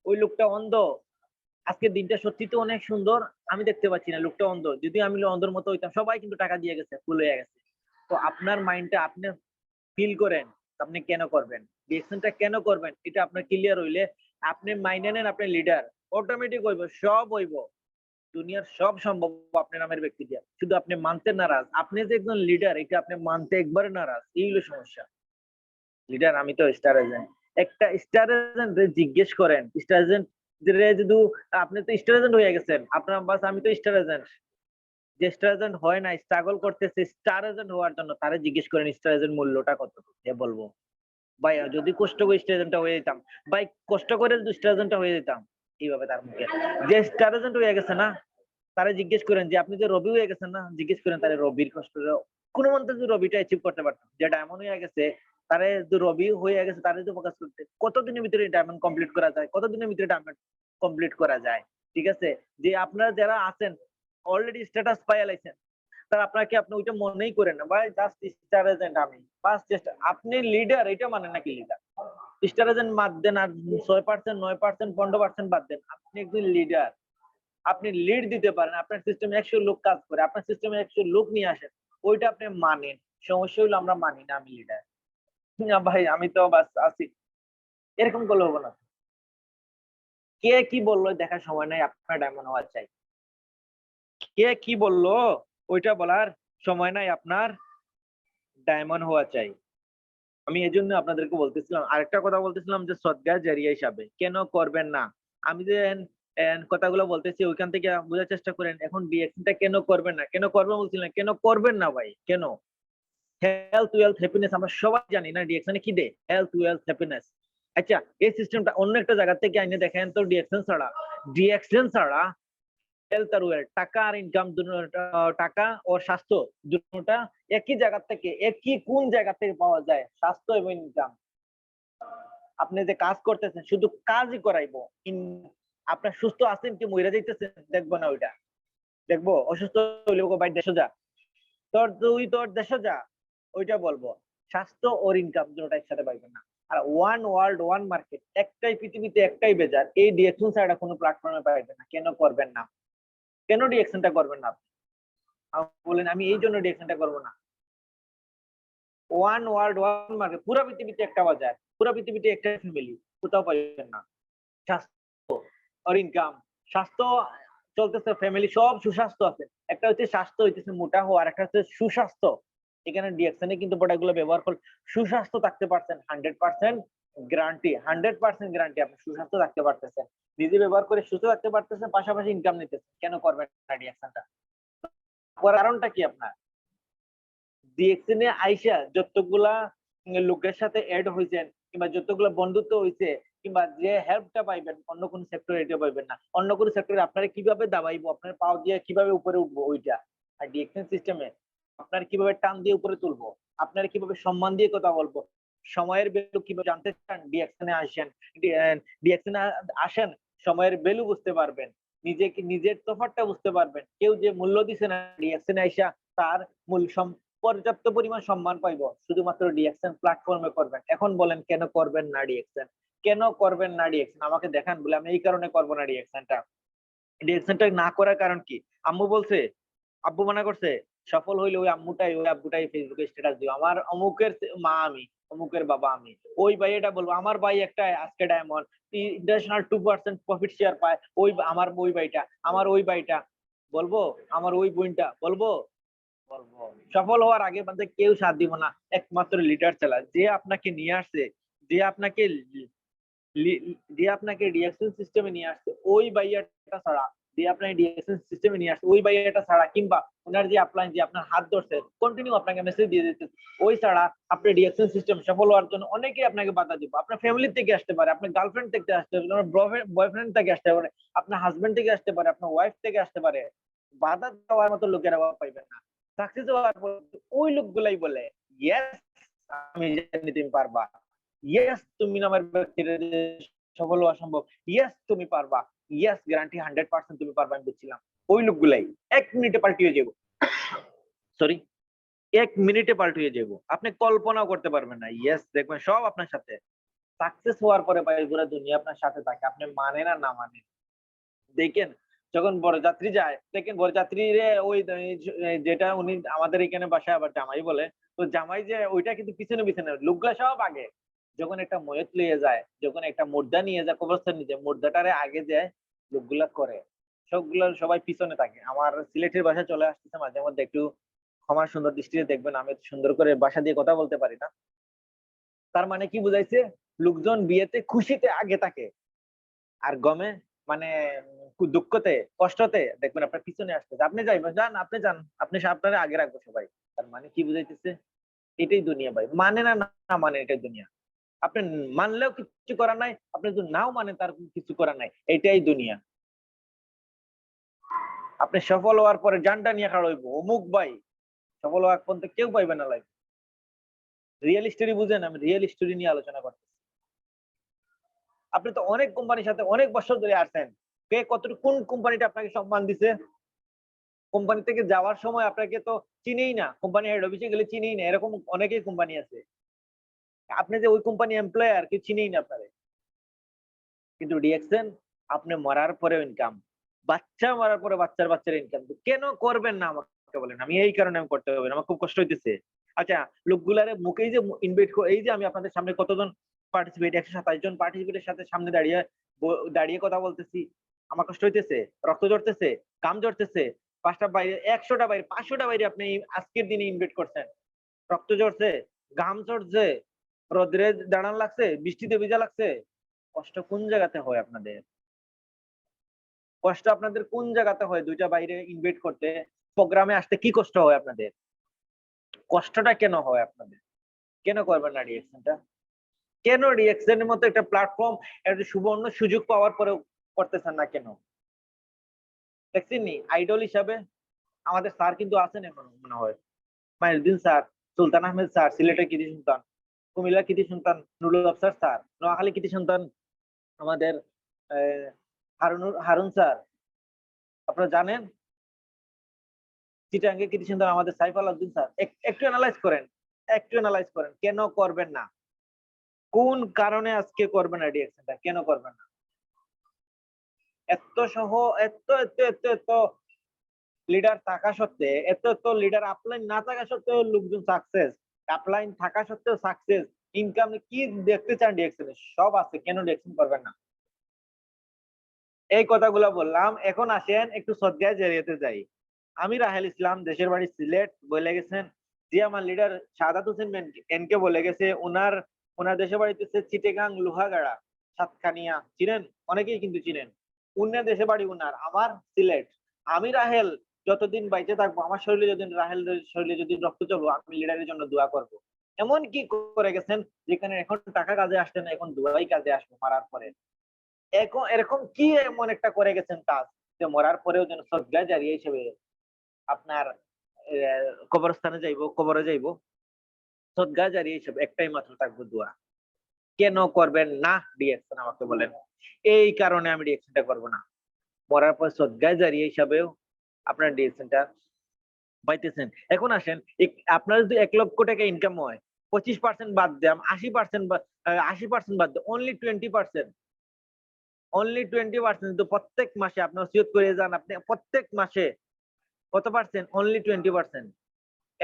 ওই লোকটা অন্ধ, আজকের দিনটা সত্যি তো অনেক সুন্দর, আমি দেখতে পাচ্ছি না, লোকটা অন্ধ, যদি আমি অন্ধর মতো হইতাম সবাই কিন্তু টাকা দিয়ে গেছে, ফুল হয়ে গেছে। তো আপনার মাইন্ডটা আপনি ফিল করেন, আপনি কেন করবেন, রিঅ্যাকশনটা কেন করবেন, এটা আপনার ক্লিয়ার হইলে আপনি মাইন্ডে নেন, আপনি লিডার, অটোমেটিক হইব, সব হইব, দুনিয়ার সব সম্ভব আপনার নামের ব্যক্তি দিয়া, শুধু আপনি মানতে নারাজ, আপনি যে একজন লিডার এটা আপনি মানতে একবারে নারাজ, এই হলো সমস্যা। লিডার, আমি তো স্টার এজেন্ট, একটা স্টার এজেন্ট জিজ্ঞেস করেন, স্টার এজেন্ট যদি, আপনি তো স্টার এজেন্ট হয়ে গেছেন, আপনার বাস আমি তো স্টার এজেন্ট, যে স্টার এজেন্ট হয় না, স্ট্রাগল করতেছে স্টার এজেন্ট হওয়ার জন্য, তারে জিজ্ঞেস করেন স্টার এজেন্ট মূল্যটা কত, এ বলবো ভাই যদি কষ্ট করে স্টার এজেন্টটা হয়ে যেতাম, ভাই কষ্ট করে যদি স্টার এজেন্টটা হয়ে যেতাম, এইভাবে তার মুখে। যে স্টার এজেন্ট হয়ে গেছে না, তারা জিজ্ঞেস করেন যে আপনি যে রবি হয়ে গেছেন না, জিজ্ঞেস করেন তারে রবির কষ্ট, কোনো মন্ত্রে যদি রবিটা অ্যাচিভ করতে পারতাম, যে ডায়মন্ড হয়ে গেছে, তারে যদি রবি হয়ে গেছে, তারে যদি ফোকাস করতে, কতদিনের ভিতরে ডায়মন্ড কমপ্লিট করা যায়, কতদিনের ভিতরে ডায়মন্ড কমপ্লিট করা যায়। ঠিক আছে, যে আপনারা যারা আছেন অলরেডি স্ট্যাটাস পাইয়া লাইছেন, তার আপনাকে আপনি ওইটা মনেই করেন না, ভাই জাস্ট স্টার এজেন্ট, আমি ফার্স্ট চেষ্টা, আপনি লিডার এটা মানে নাকি লিডার, স্টার এজেন্ট বাদ দেন, আর 6%, 9%, 15% বাদ দেন, আপনি একজন লিডার, আপনি লিড দিতে পারেন, আপনার সিস্টেমে 100 লোক কাজ করে, আপনার সিস্টেমে 100 লোক নিয়ে আসেন, ওইটা আপনি মানেন। সমস্যা হলো আমরা মানি না, আমি লিডার, না ভাই আমি তো বাস আছি, এরকম করলে হবে না। কে কি বললো দেখার সময় নাই, আপনার ডায়মন্ড হওয়া চাই, কে কি বললো ওইটা বলার সময় নাই, আপনার ডায়মন্ড হওয়া চাই। আমি এজন্য আপনাদেরকে বলতেছিলাম, আরেকটা কথা বলতেছিলাম যে সদকা জারিয়া হিসাবে কেন করবেন না, আমি যে কথাগুলো বলতেছি ওইখান থেকে বোঝার চেষ্টা করেন, এখন রিঅ্যাকশনটা কেন করবেন না, কেন করবেন বলছিলেন, কেন করবেন না ভাই, কেন? হেলথ ওয়েলথ হ্যাপিনেস আমরা সবাই জানি না, রিঅ্যাকশনে কি দেয়, হেলথ ওয়েলথ হ্যাপিনেস। আচ্ছা, এই সিস্টেমটা অন্য একটা জায়গা থেকে আইনে দেখেন তো, রিঅ্যাকশন ছাড়া হেলথ আর ওয়েলথ, টাকা আর ইনকাম, টাকা ও স্বাস্থ্য দুটোটা একই জায়গা থেকে, একই কোন জায়গা থেকে পাওয়া যায়, স্বাস্থ্য এবং ইনকাম। আপনি যে কাজ করতেছেন শুধু কাজই করাইবো, আপনার সুস্থ আছেন কি মইরা যাইতেছেন দেখবো না ওইটা, দেখবো অসুস্থ হইলে ভাই দেশে যা, তোর দেশে যা, ওইটা বলবো। স্বাস্থ্য ওর ইনকাম দুটোটা একসাথে পাইবেন না। আর ওয়ান ওয়ার্ল্ড ওয়ান মার্কেট, একটাই পৃথিবীতে একটাই বাজার, এই ডিএকশন ছাড়া কোনো প্ল্যাটফর্মে পাইবেন না। কেন করবেন না? কেন ডিএকশনটা করবেন না আপনি? বলেন আমি এই জন্য ডিএকশনটা করবো না। ওয়ান ওয়ার্ল্ড ওয়ান মার্কেট, পুরো পৃথিবীতে একটা বাজার, পুরো পৃথিবীতে একটা ফ্যামিলি, কোথাও পাইবেন না। স্বাস্থ্য আর ইনকাম, স্বাস্থ্য চলতেছে, ফ্যামিলি সব সুস্বাস্থ্য আছে। একটা হচ্ছে স্বাস্থ্য হইতেছে মোটা হওয়া, আর একটা হচ্ছে সুস্বাস্থ্য। এখানে ডিএকশনে কিন্তু প্রোডাক্টগুলো ব্যবহার করলে সুস্বাস্থ্য থাকতে পারছেন, 100% গ্যারান্টি, 100% গ্যারান্টি আপনি সুস্বাস্থ্য থাকতে পারতেছেন, নিজে ব্যবহার করে সুস্থ থাকতে পারতেছেন, পাশাপাশি ইনকাম নিতেছেন। কেন করবেন না ডিএকশনটা? কারণটা কি আপনার? ডিএকশনে আইসা যতগুলা লোকের সাথে এড হইছেন, কিংবা যতগুলা বন্ধুত্ব হইছে, কিংবা যে হেল্পটা পাইবেন, অন্য কোন সেক্টরে এটা পাইবেন না। অন্য কোন সেক্টরে আপনারা কিভাবে দাবাইবো, আপনার পাও দিয়ে কিভাবে উপরে উঠবো ওইটা। আর ডিএকশন সিস্টেমে আপনার কিভাবে টান দিয়ে উপরে তুলবো, আপনার কিভাবে সম্মান দিয়ে কথা বলবো, সময়ের ভ্যালু কিভাবে জানতে চান, ডিএকশনে আসেন, ডিএকশনে আসেন, সময়ের ভ্যালু বুঝতে পারবেন, নিজের তফাৎটা বুঝতে পারবেন। কেউ যে মূল্য দিছে না, ডিএকশনে আইসা তার মূল পর্যাপ্ত পরিমাণ সম্মান পাইবো শুধুমাত্র ডিএকশন প্ল্যাটফর্মে করবেন। এখন বলেন কেন করবেন না ডিএকশন? কেন করবেন না ডিএকশন? আমাকে দেখান বলে আমি এই কারণে করবো না ডিএকশনটা। ডিএকশনটা না করার কারণ কি? আম্মু বলছে, আব্বু মানা করছে, সফল হইলে ওই আব্বুটাই ফেসবুকে স্ট্যাটাস দিও, আমার অমুকের মা আমি, অমুকের বাবা আমি। ওই ভাই এটা বলবো, আমার ভাই একটা আজকে ডায়মন্ড ইন্টারন্যাশনাল 2% প্রফিট শেয়ার পায়, ওই আমার ওই ভাইটা, আমার ওই ভাইটা বলবো, আমার ওই বোনটা বলবো, বলবো। সফল হওয়ার আগে বাদে কেউ সাথ দিব না, একমাত্র লিডার চালা, যে আপনাকে নিয়ে আসছে, যে আপনাকে যে আপনাকে ডিএকশন সিস্টেমে নিয়ে আসছে, ওই বাইয়াটা ছাড়া, যে আপনাকে ডিএকশন সিস্টেমে নিয়ে আসছে ওই বাইয়াটা ছাড়া, কিংবা ওনার যে আপলাইন যে আপনার হাত ধরছে, কন্টিনিউ আপনাকে মেসেজ দিয়ে দিচ্ছে, ওই ছাড়া আপনি ডিএকশন সিস্টেম সফল হওয়ার জন্য অনেকেই আপনাকে বাধা দিব। আপনার ফ্যামিলি থেকে আসতে পারে, আপনার গার্লফ্রেন্ড থেকে আসতে পারে, আপনার বয়ফ্রেন্ড থেকে আসতে পারে, আপনার হাজবেন্ড থেকে আসতে পারে, আপনার ওয়াইফ থেকে আসতে পারে। বাধা দেওয়ার মতো লোকেরা পাইবেন না। সাকসেস হওয়ার পর ওই লোকগুলাই বলে, ইয়েস আমি জানি তুমি পারবা, ইয়েস তুমি নামের ব্যক্তির সফল হওয়া সম্ভব, ইয়েস তুমি পারবা, ইয়েস গ্যারান্টি 100% তুমি পারবা। আমি বুঝছিলাম ওই লোকগুলাই 1 মিনিটে পাল্টিয়ে যাবো, সরি 1 মিনিটে পাল্টিয়ে যাবো, আপনি কল্পনাও করতে পারবেন না। ইয়েস দেখবেন সব আপনার সাথে। সাকসেস হওয়ার পরে ভাই পুরো দুনিয়া আপনার সাথে থাকে, আপনি মানেন আর না মানেন। দেখেন যখন বরযাত্রী যায়, দেখেন বরযাত্রী ওই যেটা উনি আমাদের এখানে বাসায় আবার জামাই বলে, তো জামাই যে ওইটা কিন্তু পিছনে পিছনে লোকগুলা সব আগে। যখন একটা ময়ত লিয়ে যায়, যখন একটা মুর্দা নিয়ে যায় কবরস্থান নিয়ে যায়, মুর্দাটারে আগে যায় লোকগুলা করে, সবগুলা সবাই পিছনে থাকে। আমার সিলেটের বাসায় চলে আসতেছে মাঝে মধ্যে, একটু ক্ষমার সুন্দর দৃষ্টিতে দেখবেন, আমি সুন্দর করে বাসা দিয়ে কথা বলতে পারি না। তার মানে কি বুঝাইছে? লোকজন বিয়েতে খুশিতে আগে থাকে, আর গমে মানে দুঃখতে কষ্টতে দেখবেন আপনার পিছনে আসতেছে। আপনি যাইবেন, যান আপনি যান, আপনি আপনারা আগে রাখবো সবাই। তার মানে কি বুঝাইতেছে? এটাই দুনিয়া ভাই, মানে না না মানে এটাই দুনিয়া। আপনি মানলেও কিছু করার নাই, আপনি যদি নাও মানেন তার কিছু করার নাই, এটাই দুনিয়া। আপনি সফল হওয়ার পরে জানটা নিয়ে খাড়া হইব, অমুক ভাই সফল হওয়ার পর্যন্ত কেউ পাইবে না লাইফ। রিয়েল স্টোরি বুঝেন, আমি রিয়েল স্টোরি নিয়ে আলোচনা করতেছি। আপনি তো অনেক কোম্পানির সাথে অনেক বছর ধরে আসছেন, কে কতটুকু কোন কোম্পানিটা আপনাকে সম্মান দিছে? কোম্পানি থেকে যাওয়ার সময় আপনাকে তো চিনেই না, কোম্পানি হেড অফিসে গেলে চিনেই না, এরকম অনেকেই কোম্পানি আছে। আপনি যে ওই কোম্পানি এমপ্লয়ার, কেউ চিনেই না আপনারে। কিন্তু ডিএকশন আপনি মরার পরে ইনকাম, বাচ্চা মরার পরে বাচ্চার ইনকাম। কেন করবেন না আমাকে বলেন? আমি এই কারণে আমি করতে হবে, আমার খুব কষ্ট হইতেছে। আচ্ছা লোকগুলারে মুখেই যে ইনভাইট, এই যে আমি আপনাদের সামনে কতজন পার্টিসিপেট, 127 জন পার্টিসিপেটের সাথে সামনে দাঁড়িয়ে কথা বলতেছি, আমার কষ্ট হইতেছে, রক্ত ঝরতেছে, ঘাম ঝরতেছে। 5টা বাইরে, 100টা বাইরে, 500টা বাইরে আপনি আজকের দিনে ইনভাইট করছেন, রক্ত ঝরছে, ঘাম ঝরছে, রোদ্রে দাঁড়ান লাগছে, বৃষ্টিতে ভিজা লাগছে। কষ্ট কোন জায়গাতে হয় আপনাদের? কষ্ট আপনাদের কোন জায়গাতে হয়? 2টা বাইরে ইনভাইট করতে, প্রোগ্রামে আসতে কি কষ্ট হয় আপনাদের? কষ্টটা কেন হয় আপনাদের? কেন করবেন না ডিএকশনটা? কেন ডিএকশনের মতো একটা প্ল্যাটফর্ম, একটা সুবর্ণ সুযোগ পাওয়ার পরেও করতেছেন না কেন? দেখছেন নি আইডল হিসাবে আমাদের স্যার কিন্তু আছেন এখন মনে হয়, মাইনুদ্দিন স্যার, সুলতান আহমেদ স্যার সিলেটের কৃতি সন্তান, কুমিল্লার কৃতি সন্তান নুরুল আফসার স্যার, নোয়াখালী কৃতি সন্তান আমাদের হারুন স্যার, আপনারা জানেন চিটাঙ্গে কৃতি সুন্দর আমাদের সাইফ আলাউদ্দিন স্যার, একটু অ্যানালাইজ করেন কেন করবেন না, কোন কারণে আজকে করবেন না ডিএকশনটা, কেন করবেন না? এত সহ এত এত এত এত লিডার থাকা সত্ত্বে, এত লিডার আপলাইন না থাকা সত্ত্বেও লোকজন সাকসেস, আপলাইন থাকা সত্ত্বেও সাকসেস, ইনকাম কি দেখতে চান ডিএকশনে? সব আছে, কেন ডিএকশন করবেন না? এই কথাগুলো বললাম। এখন আসেন একটু সদগায় জারিয়াতে যাই। আমি রাহেল ইসলাম, দেশের বাড়ি সিলেট, বলে গেছেন যে আমার লিডার সাদাত হোসেন এনকে বলে গেছে ওনার দেশের বাড়িতে চিটেগাং, লোহাগাড়া, সাতখানিয়া, চিনেন? অনেকেই কিন্তু চিনেন। উনার দেশের বাড়ি উনার, আমার সিলেট। আমি রাহেল যতদিন বাইচে থাকবো, আমার শরীরে রাহেলের শরীরে যদি রক্ত চলবো, আমি লিডারের জন্য দোয়া করব। এমন কি করে গেছেন যেখানে এখন টাকা কাজে আসছে না, এখন দোয়াই কাজে আসবে মারার পরে। এখন এরকম কি এমন একটা করে গেছেন কাজ যে মরার পরেও যেন সদগায় জারিয়া হিসেবে আপনার কবরস্থানে কবরে যাইবো, সদগায় জারিয়া হিসেবে একটাই মাত্র থাকবো, দোয়া। কেন করবেন না ডিএকশন আমাকে বলেন? এই কারণে আমি ডিএকশনটা করবো না। মরার পর সদগায় জারিয়া হিসাবেও আপনার ডিএকশনটা পাইতেছেন। এখন আসেন, আপনার যদি 1 লক্ষ টাকা ইনকাম হয়, 25% বাদ দেন, 80% বাদ দেন, অনলি 20%, তো প্রত্যেক মাসে আপনি ওসিয়ত করে যান, আপনি প্রত্যেক মাসে কত পার্সেন্ট? অনলি 20%।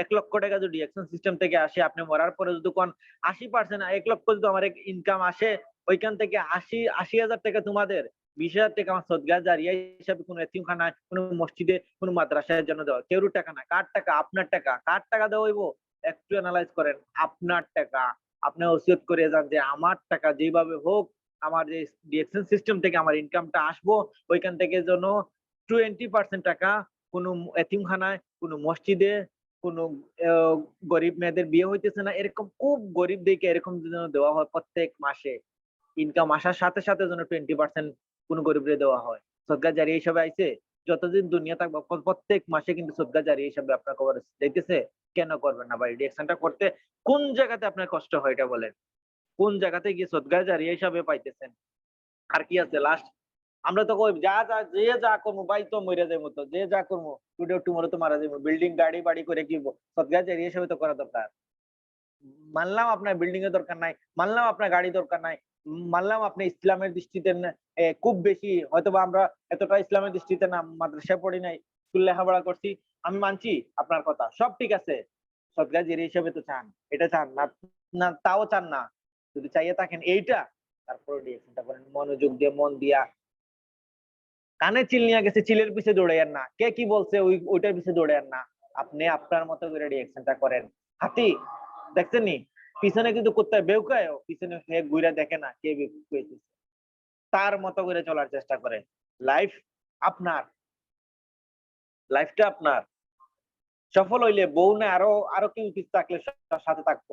1 লক্ষ টাকা যদি ডিএকশন সিস্টেম থেকে আসে, আপনি মরার পরে যদি কোন 80%, 1 লক্ষ যদি আমার ইনকাম আসে, ওইখান থেকে 80,000 টাকা তোমাদের, 20,000 টাকা আমার সদগায় জারিয়া হিসাবে কোনো এতিমখানায়, কোনো মসজিদে, কোনো মাদ্রাসায় জন্য দেওয়া। কেউর টাকা না, কার টাকা? আপনার টাকা। কার টাকা দেওয়া হইব? একটু অ্যানালাইজ করেন। আপনার টাকা। আপনি ওসিয়ত করে যান যে আমার টাকা যেভাবে হোক, আমার যে ডিএকশন সিস্টেম থেকে আমার ইনকামটা আসবো, ওইখান থেকে যেন 20% টাকা কোনো এতিমখানায়, কোনো মসজিদে, কোনো গরিব মেয়েদের বিয়ে হইতেছে না, এরকম খুব গরিব দেখে এরকম যেন দেওয়া হয় প্রত্যেক মাসে। ইনকাম আসার সাথে সাথে যেন 20% কোনো গরিবরে দেওয়া হয়। সদকা জারিয়া হিসাবে আইছে, যতদিন দুনিয়া থাকবো প্রত্যেক মাসে কিন্তু সদকা জারিয়া হিসাবে আপনার কবরে যাইতেছে। কেন করবেন না ভাই? ডিএকশনটা করতে কোন জায়গাতে আপনার কষ্ট হয় এটা বলেন? কোন জায়গাতে গিয়ে সদকা জারিয়া হিসাবে পাইতেছেন? আর কি আছে লাস্ট? আমরা তো কই যে যা করবো ভাই, তো মইরা যাইবো, তো যে যা করবো টুডে টুমরো তো মারা যাইবো। বিল্ডিং গাড়ি বাড়ি করে কি সদকা জারিয়া হিসাবে তো করা দরকার। মানলাম আপনার বিল্ডিং এর দরকার নাই, মানলাম আপনার গাড়ি দরকার নাই, মানলাম আপনি ইসলামের দৃষ্টিতে খুব বেশি হয়তোবা আমরা এতটা ইসলামের দৃষ্টিতে না, মাদ্রাসায় পড়ি নাই, স্কুল লেখাপড়া করছি, আমি মানছি আপনার কথা, সব ঠিক আছে। সদকা জারিয়া হিসেবে তো চান, এটা চান না? না তাও চান না? যদি চাইয়ে থাকেন এইটা, তারপরে ডিএকশনটা করেন মনোযোগ দিয়ে, মন দিয়া। কানে চিল নিয়ে গেছে, চিলের পিছে দৌড়াইয়েন না। কে কি বলছে ওইটার পিছে দৌড়াইয়েন না। আপনি আপনার মতো করে ডিএকশনটা করেন। হাতি দেখছেন নি পিছনে কিন্তু কোথায় বেউকায়, পিছনে ঘুরে দেখে না কে বেউকাইতেছে, তার মতো করে চলার চেষ্টা করেন। লাইফ আপনার, লাইফটা আপনার। সফল হইলে বউ না আরো কেউ কিছু থাকলে সাথে থাকবো,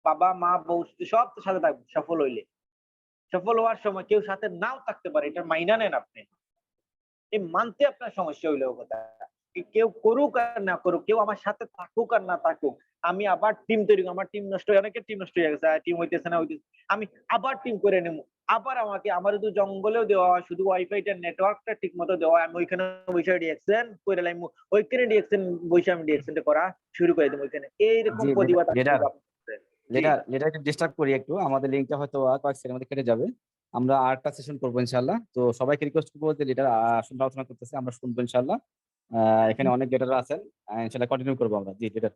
বাবা মা বউ সব সাথে থাকবো। সফল হইলে, সফল হওয়ার সময় কেউ সাথে নাও থাকতে পারে, এটা মাইনা নেন আপনি। এই মানতে আপনার সমস্যা হইলেও কথা, কেউ করুক আর না করুক, কেউ আমার সাথে থাকুক আর না থাকুক, আমি আবার টিম তৈরি, আমার টিম নষ্ট হয়ে, অনেকের টিম নষ্ট হয়ে গেছে, টিম হইতেছে না, আমি আবার টিম করে নেব। আবার আমার যদি জঙ্গলেও দেওয়া হয়, শুধু ওয়াইফাইটার নেটওয়ার্কটা ঠিক মতো দেওয়া হয়, আমি ওইখানে বসে ডিএকশন করে লাইমু, ওইখানে ডিএকশন বসে আমি ডিএকশনটা করা শুরু করে দেবো ওইখানে। এইরকম জি প্রতিবাদ লেটার একটু ডিস্টার্ব করি একটু, আমাদের লিঙ্কটা হয়তো কয়েক সেকেন্ডের মধ্যে কেটে যাবে। আমরা আরেকটা সেশন করবো ইনশাল্লাহ। তো সবাইকে রিকোয়েস্ট করবো যে লিডার শুনতে আলোচনা করতেছে, আমরা শুনবো ইনশাল্লাহ। এখানে অনেক লিডার আছেন, ইনশাল্লাহ কন্টিনিউ করবো আমরা। জি লিডার।